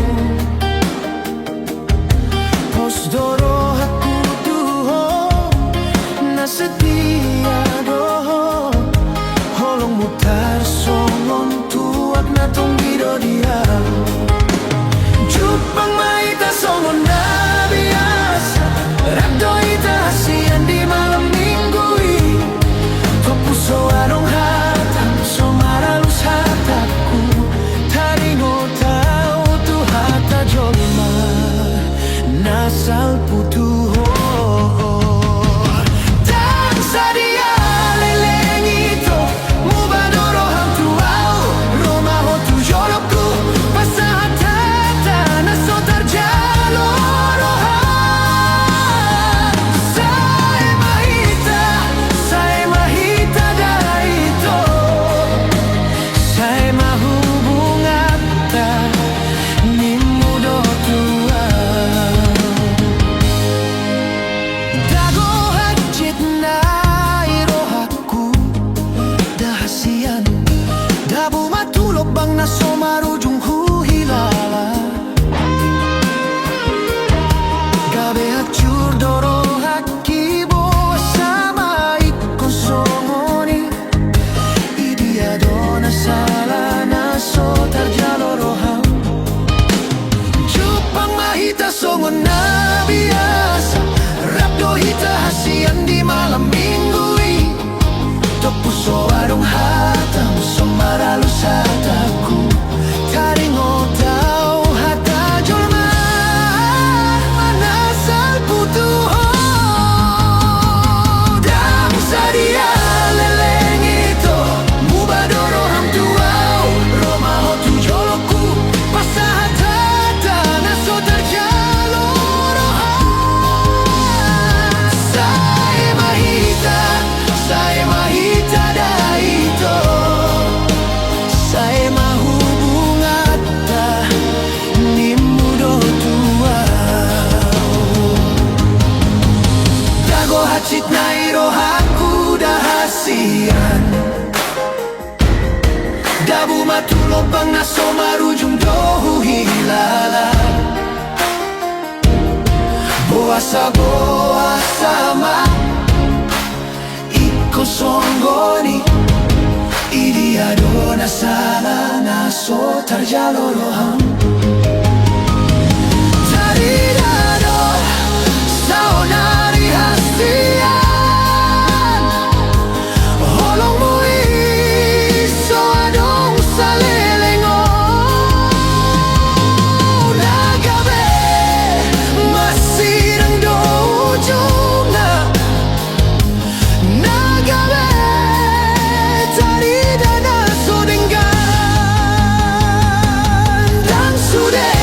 Pos doro aku tuho na setia doho Holong mutar songon tuak na tong bido dia Jupang maita songon na biasa Rapdo ita hasian di malam minggu Tua puso anong hatam So maralus hataku Taringo tau tu hata jolma Nasal putuho Dan sadia leleng ito Mubadoro ham tuau Roma ho tu joloku Pasahat hata nasotar jaloro Bang na somarujung hilala Gabe hacur doro haki boa sama ikon somoni Idia dona sala na sotar jaloroha Jupang mahita songon na biasa Rapdo hita hasian di malam minggu Tok puso arong hatam somaralus hataku Taringo tau hata jolma Manasal putuho Dang sadia leleng ito Mubadoro ham tuau Roma ho tu joloku Pasahat hata nasotar jaloroha Saya mahita daito Saya mahubungata Ni mudo tua Dago hacit na irohaku dahasian Dabu matulopang na somarujung dohu hilala Boa sama Kosongoni Idiado na sala na sotar jaloroham Taridado saonari hasian Holong mo iso adong salelengo Nagabe masirang doujong na Today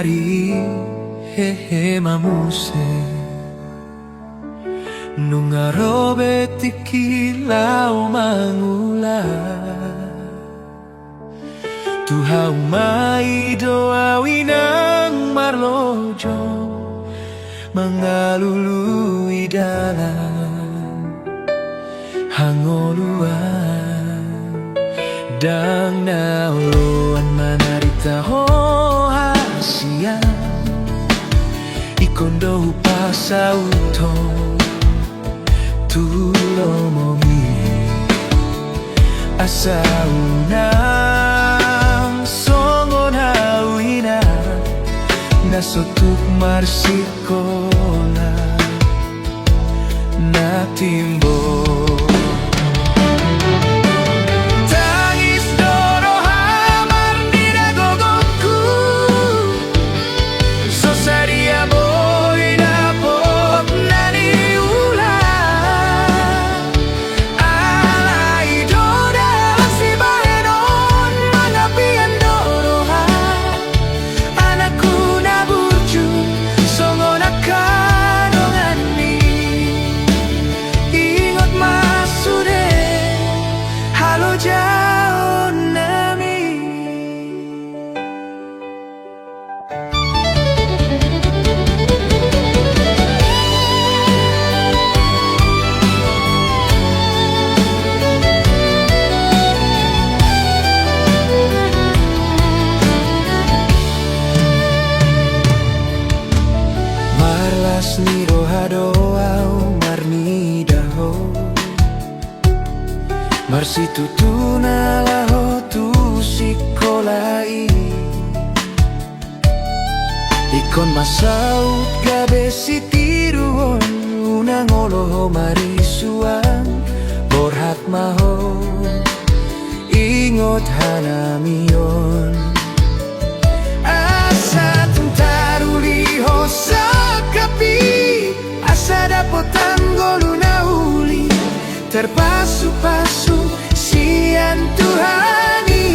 hari hehe mamuse Nungaro betikilau mangula Tuhau mai doa winang marlojo Mengalului dalam hangoluan Dang nauluan manarita ho hasia Ikondo pasauto tulomongi Asaunang songon hawina Nasotuk marsikola Natimbo Tangis doro hamar nira gogokku Sosaria boy dapot nani ulang Alai doda si bahenon Mangapian doroha Anakku naburju songon akadongani Ingot masude halo jauh nami Marlas ni rohadoau marni daho Marsitu tunalaho tu sikolai Ikon masaut gabe sitiruon Unang oloho marisuan Borhat maho Ingot hanamion Asa tentaruli hosakapi Asa dapotan goluna uli Terpasu-pasu sian Tuhani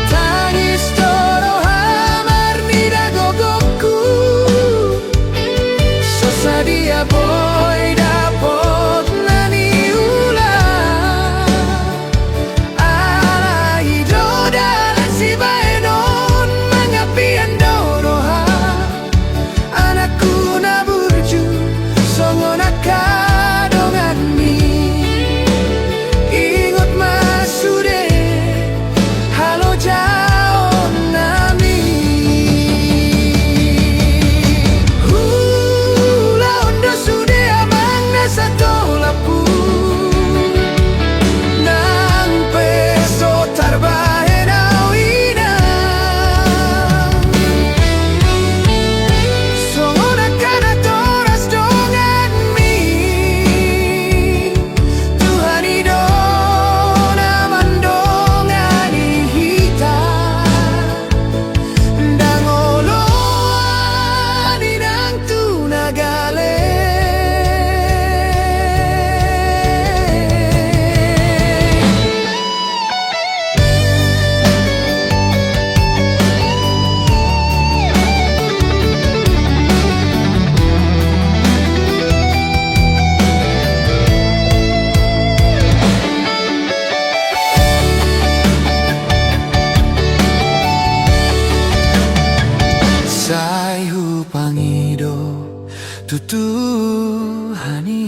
Tangis toro hamar nida gogokku Sosadia boy dapot nani ulang Alai doda si baenon Mangapian doroha Anakku naburju songon akadongani Ingot masude halo jauh nami Hula ondo sude amang nasa tolapu Nang peso tarbahen awina Songon akadatoras dongan mi Tuhani dona mandongani hita Dangoloani nang tunagale Sayhu pangido tutuhani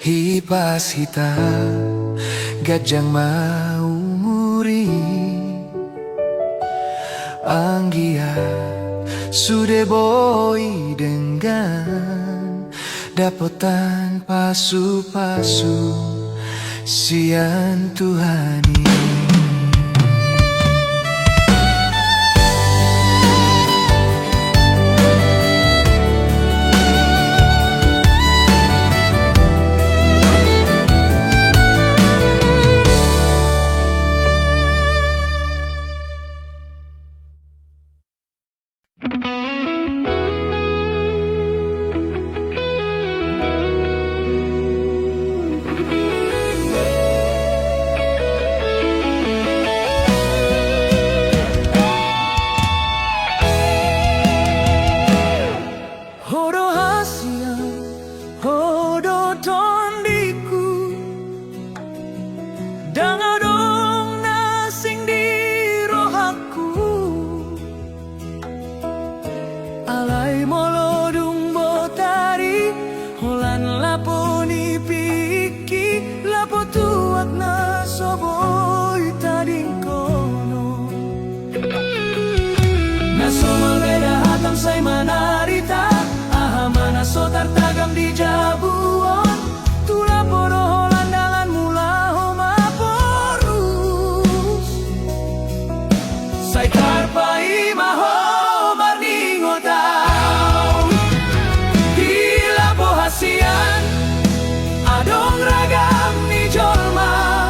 Hipas hita gajang maumuri Anggia sude boy dengan Dapotan pasu-pasu sian Tuhani tondiku Danga dong nasing di rohaku Alay molodung botari Holan lapo ni piki Lapo tuak na soboy tading kono Naso malbeda hatam say manarita Aha mana so tartagam di jabuon Tula poro holan dalan mula homa porus Say tarpai maho marningo tau Hila po hasian Adong ragam ni jolma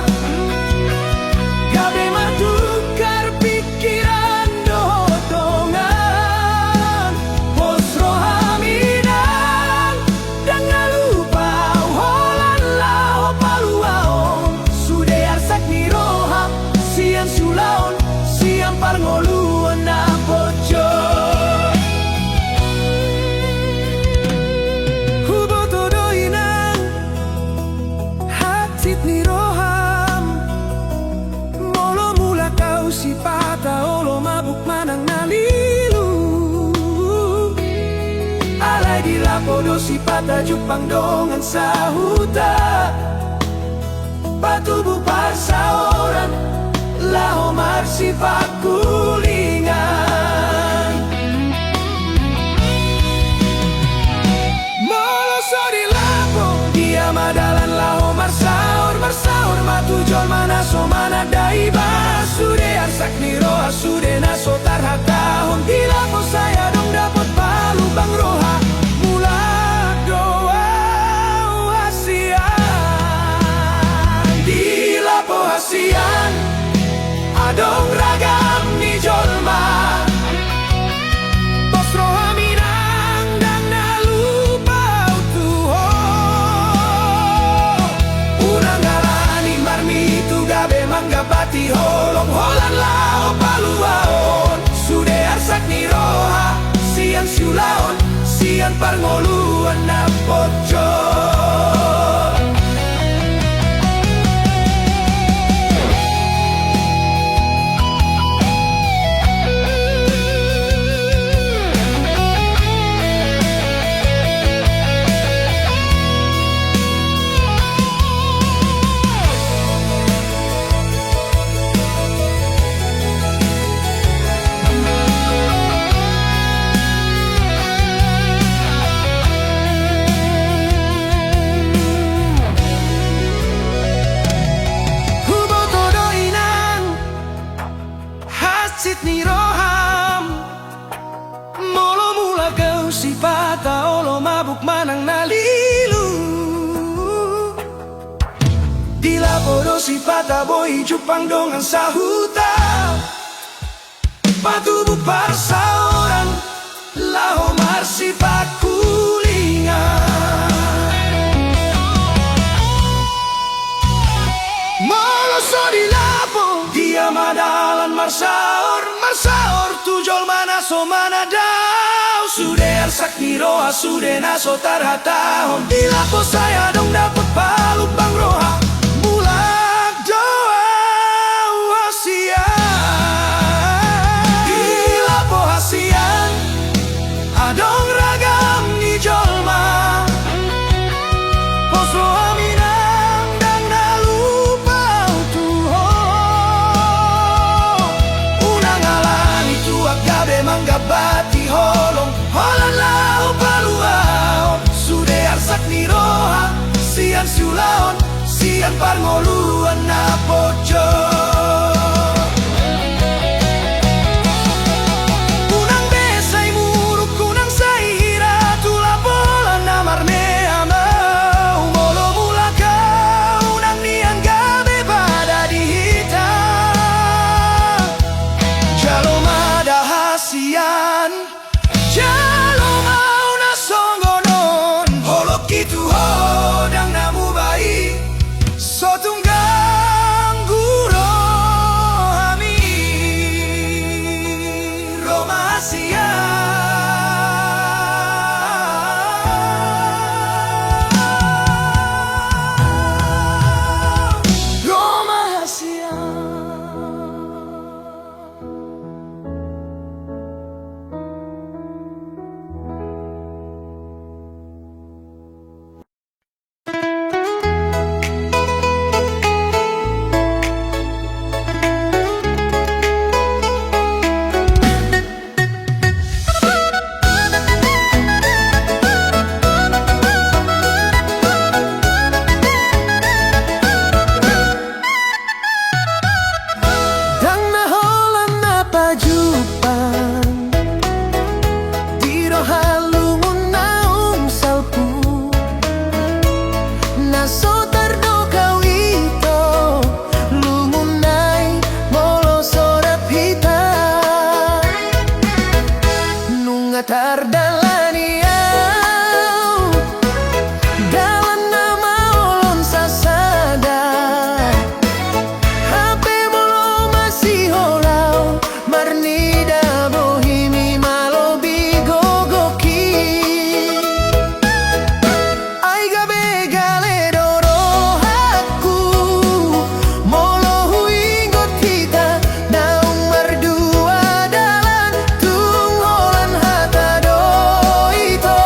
Gabe matukar pikiran dotongan Posro haminan Dan ngalupa holan lao paluaon Sude arsak ni roha Sian sulaon Sian parngoluan na pojo Hubo todo inang Hatit ni roham Molo mula kau si pata Olo mabuk manang nalilu Alay di lapodo si pata Jupang dongan sa huta Patubu parsa orang Laho marsi pakulingan Molo so di lapo Dia madalan laho marsaor Marsaor matujol mana so mana daiba Sude arsak ni roha Sude naso tarhatahon Di lapo saya dong dapat palu bang roha Mula doa hasian Di lapo hasian Adong ragam ni jolma Bos roha minang dan nalupa utuho Unang ngalani marmi itu gabe manggabati holong Holan lao paluaon Sude arsak ni roha Sian siulaon Sian parngoluan na pojo Hubo todo inang Hasit ni roham Molo mula kau si pata Olo mabuk manang nalilu Di lapodo si pata boy Jupang dongan sa huta Patubu parsa orang Laho marsi pakulingan Molo so di lapo Dia madalan marsaor Marsaor tujol mana so mana daw Sude arsak ni roha Sude naso tarhatahon Di lapo saya dong dapat palu bang roha Mulak doa hasian Di lapo hasian Adong ragam ni jolma Posro aminang dan nalupa utuho Unang alani tuak gabe manggabati holong Holan lao paluaon Sude arsak ni roha Sian siulaon Sian parngoluan na pojo Unang besay muruk kunang saira Tula bola na marne amau Molo mula kau Unang niang gabe pada dihita Jalo mada hasian Jalo mau na songgonon Holok itu hodang namu baik So tunggang guro ami Romasia so tardo kau ito lumunay molo sorap hita nunga tardalani dalan na maolon sasada hape molo masih holau marnida bohimi malobi gogoki ay gabe gale doro aku molo huingot kita naung mardua dalan tung holan hata do ito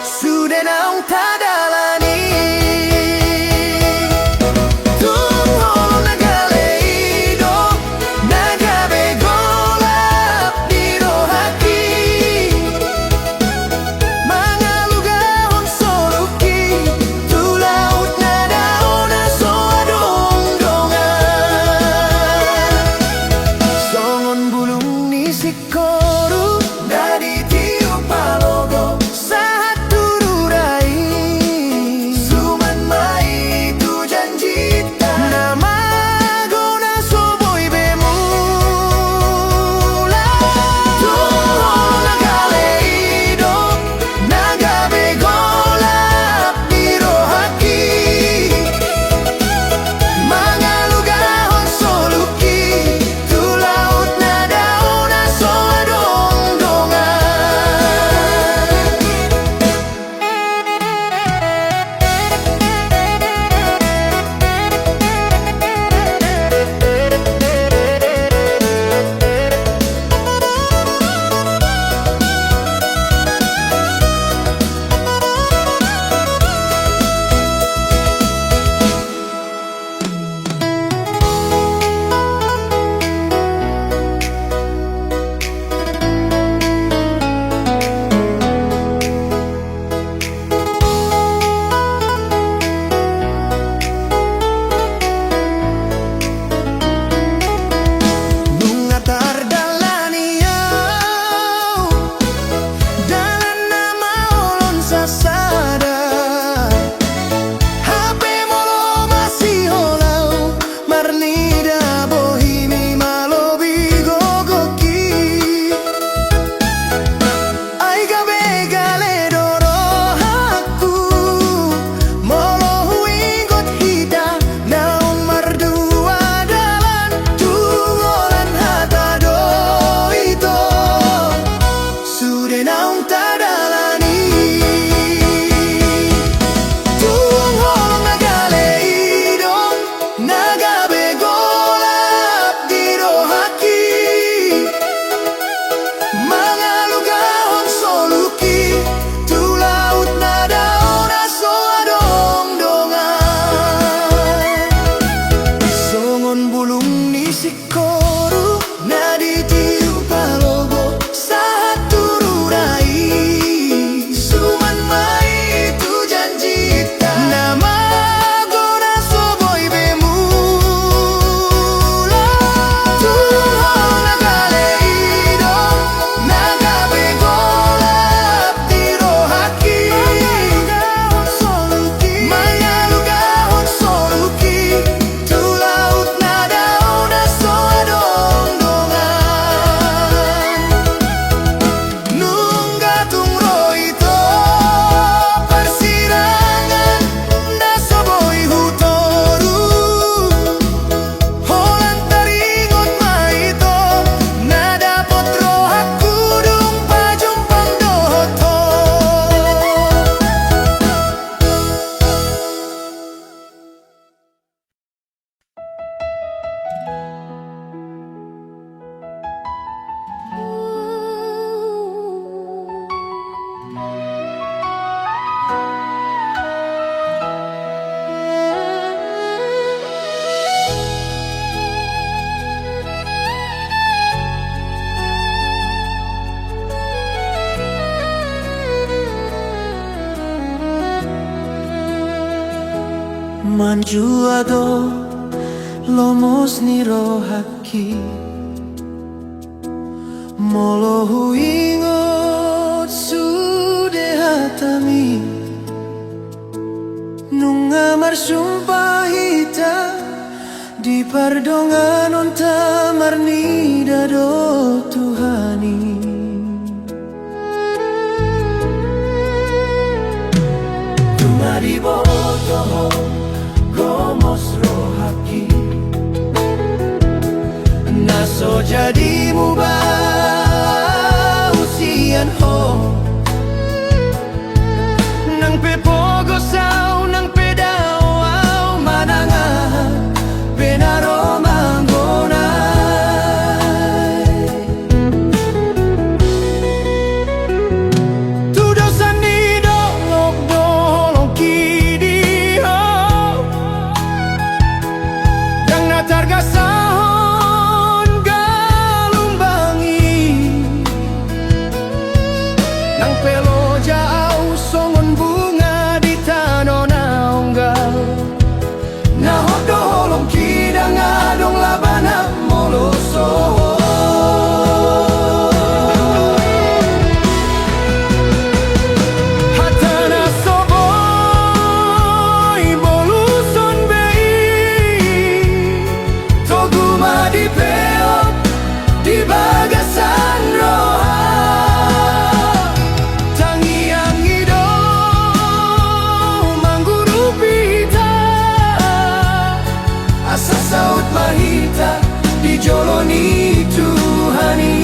sudah naung tadalani tung holon nagale ido nagabe golap di rohaki mga lugahon soluki tu laut na daona so adong-dongan songon bulung ni sikoru dari tiup palogo saat tururai suman mai tu janjita nama gona soboy bemula tung nagale ido nagabe golap di rohaki mga lugahon soluki tu laut na daona so adong-dongan nunga tardalani dalan na maolon sasada hape molo masih holau marnida bohimi malobi gogoki ay gabe gale doro aku molo huingot hita naung mardua dalan tungolan hata do ito sudah naung tadalani tung holong nagale ido nagabe golap di rohaki mga lugahon soluki tu laut na daona so adong-dongan songon bulung ni sikoru na ditiup palogo saat tururai suman mai tu janjita nama gona soboy bemula tung nagale ido nagabe golap di rohaki mga lugahon soluki tu laut na daona so adong-dongan nungga tungro ito persirangan na soboy hutoru holan taringot maito na dapot rohaku dung pajumpang dohoto manjuado lomos ni rohaki molo huingot sude hatami Nunga marsumpah hita di pardongan onta marnida do Tuhani. Nunga di botoho gomos rohaki naso jadi mubah usian ho nang pepogo sao nang pedawau mananga benaro manggonai tudo sanido lok dolong kidi ho yang natarga sahon galumbangi nang pelo jauh songon bunga di tanona onggal na hodolong kidang adong labana moloso hatana soboy boluson bei toguma di peot di bagasan roha tangiang ido mangguru pita asa saut mahita dijoloni Tuhani.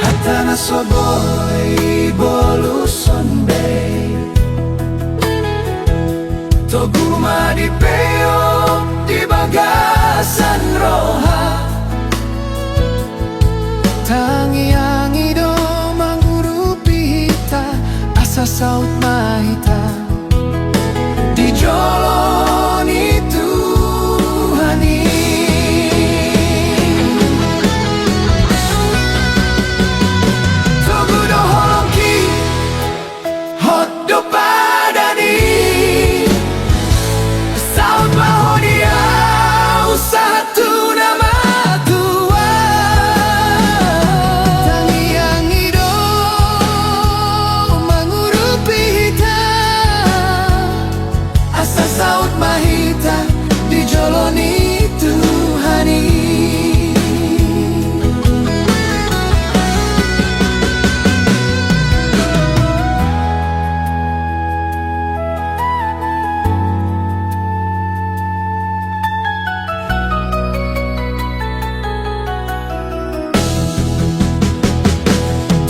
Hatana soboy boluson bay toguma di peo di bagasan roha tangiang ido mangguru pita asa saut mahita dijoloni Tuhani. Togudo holongki hoddo padani saut mahodia usatu nama tua tangiang ido mangurupi hita asa saut mahita dijoloni Tuhani.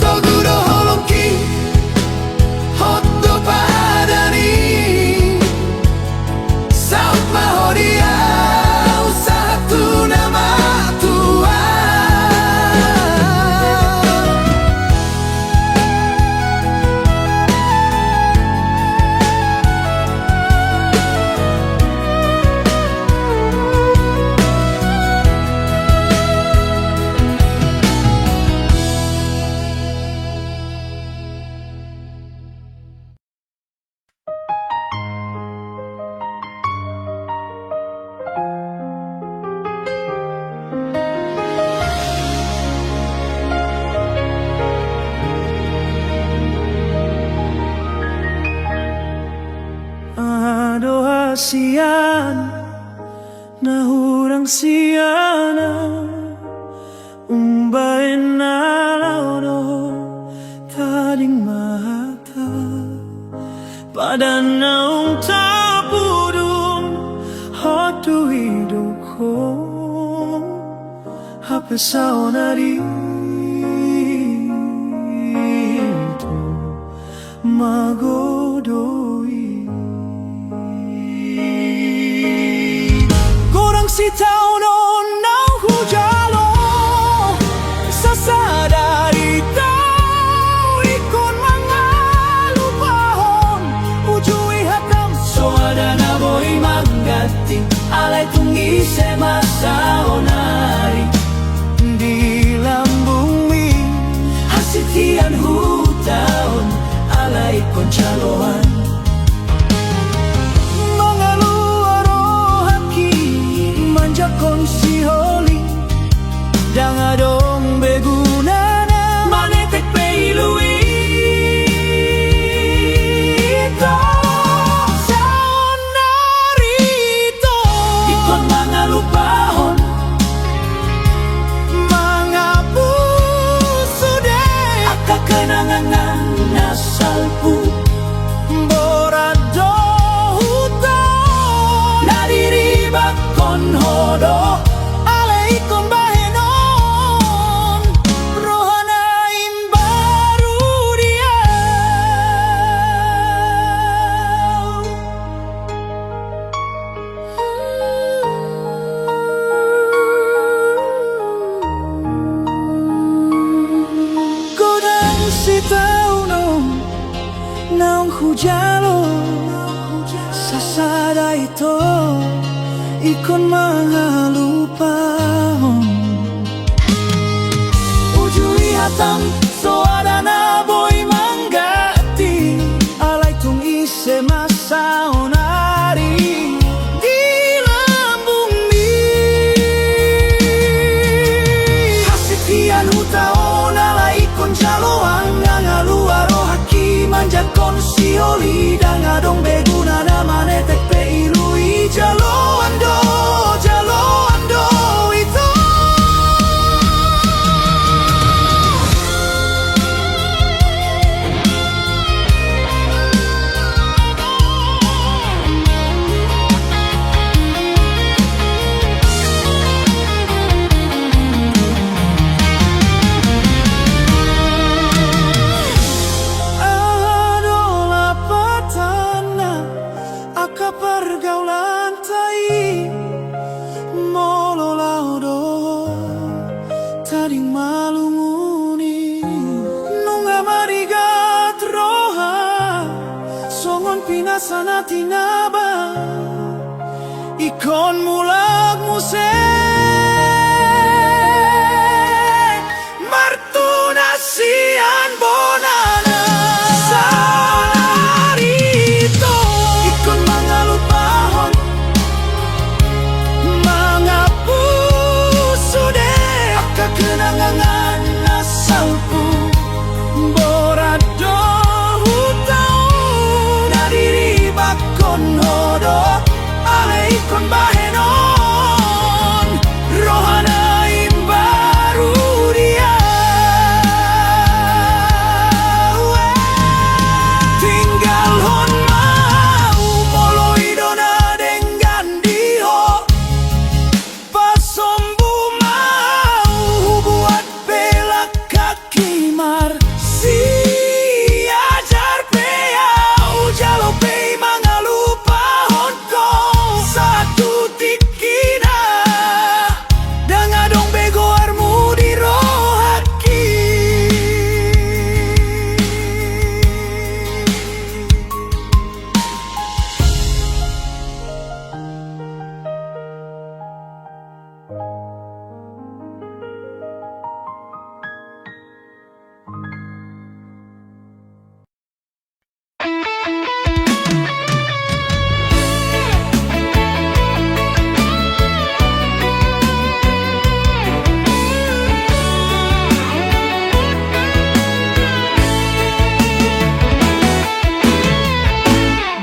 Togudo holongki hoddo padani saut mahodia usatu nama tua Adoh sian na hurang siana umbain na laudo tading mata pada naung tapudum hatu hidupku apa saunari itu magodoi kurang si tahu nang hujalo sasadari tahu ikon mangalupa koncaloan mangaluarohaki manjakon si holi dangadong begunana manetek peilui ikon mangalupahon mangapusude aka kenangan nasalpu borado huto nadiribakon hodo alaikon bahenon rohanain baru dia godang si tauno naong hujalo sasada ito ikon mangalupahon ujui hatam soada na boy manggati alay tung ise masaonari di lambung mi hasitian hutaon alay ikon jaloang nangaluarohaki manjakon si holi dangadong begunana manetek peilui jaloando itu adola patana aka pergaulan tai mololaudo tading malunguni nunga marigat roha songon pinasana tinaba ikon mulag muse martuna sian bonana sanarito ikon mangalupahon mangapusude aka kenangan nasalpu borado hutau nadiribakon hodo alaikon bahenon rohanain baru dia tinggal hon mau moloidona dengan diho pasombu mau buat belak kaki mar si ajar peau jalo pei mangalupahon ko satu tikina dangadong bego armu di rohaki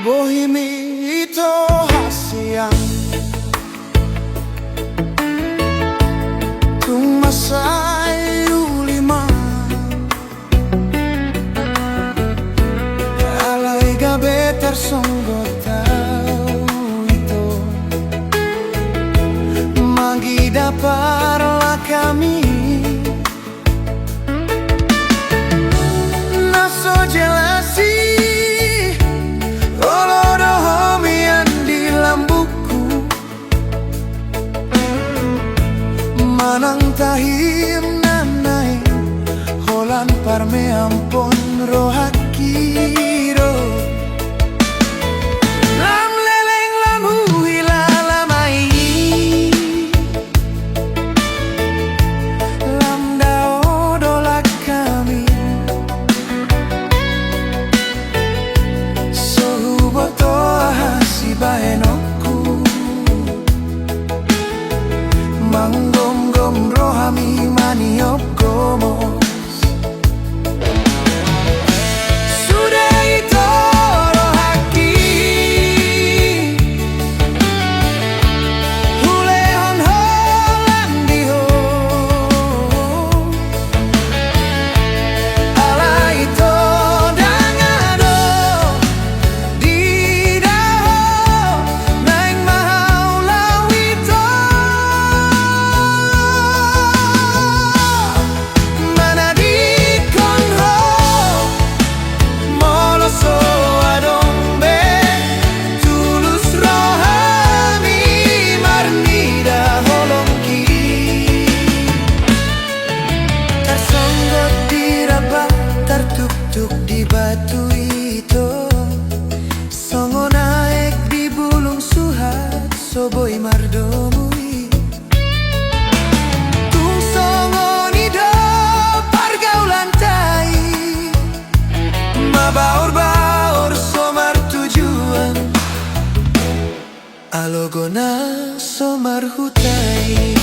bohimi ito hasiang tung masay ulima alay gabi tersonggot tau ito magida parla kami naso jelasi olodohomian di lambuku manang tahim nanay holan parme ampon rohakiro lam leleng lamu hilalamai lam dao dolak kami Alogona somarhutai.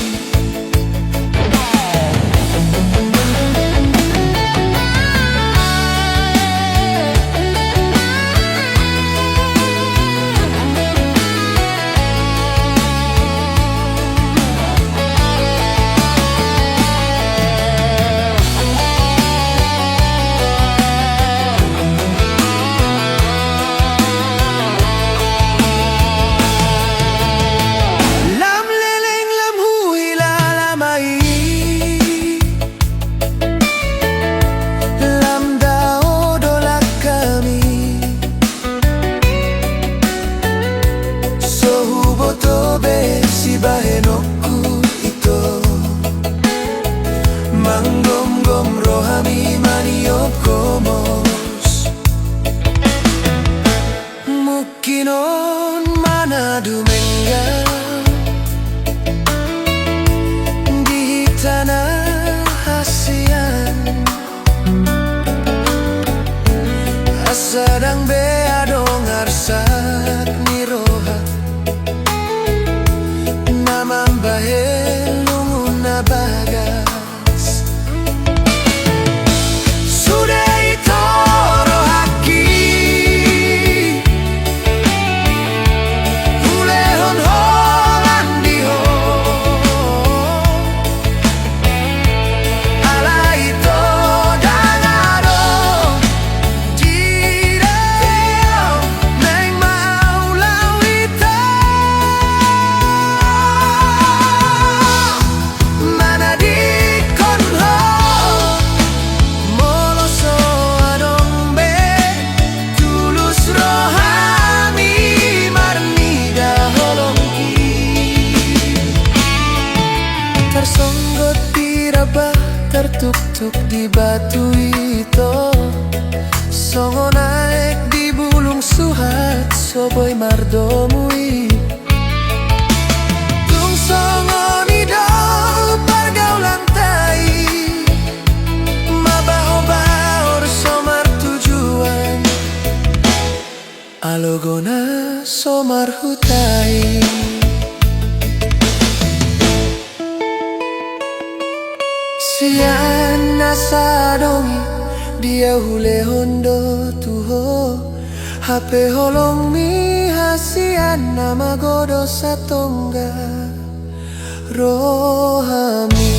Bahenokku ito Manggom-gom rohami maniopkomos Mukinon mana dumenga Di tanah hasian Asadang beadong arsak ni roha Bahel lungun na bagas Sudah itu rohaki Ulehon Holandio Ala itu dangaro Jireo Neng mau lawita Tersonggot dirabah tertuk-tuk di batu itu Songo naik di bulung suhat soboy mardomui Tung songo nidol pergaulan tai Mabaho-baor somar tujuan Alogona somar hutai Sian nasadongi dia hule hondo tuho Hape holong mi hasian nama godo satongga rohami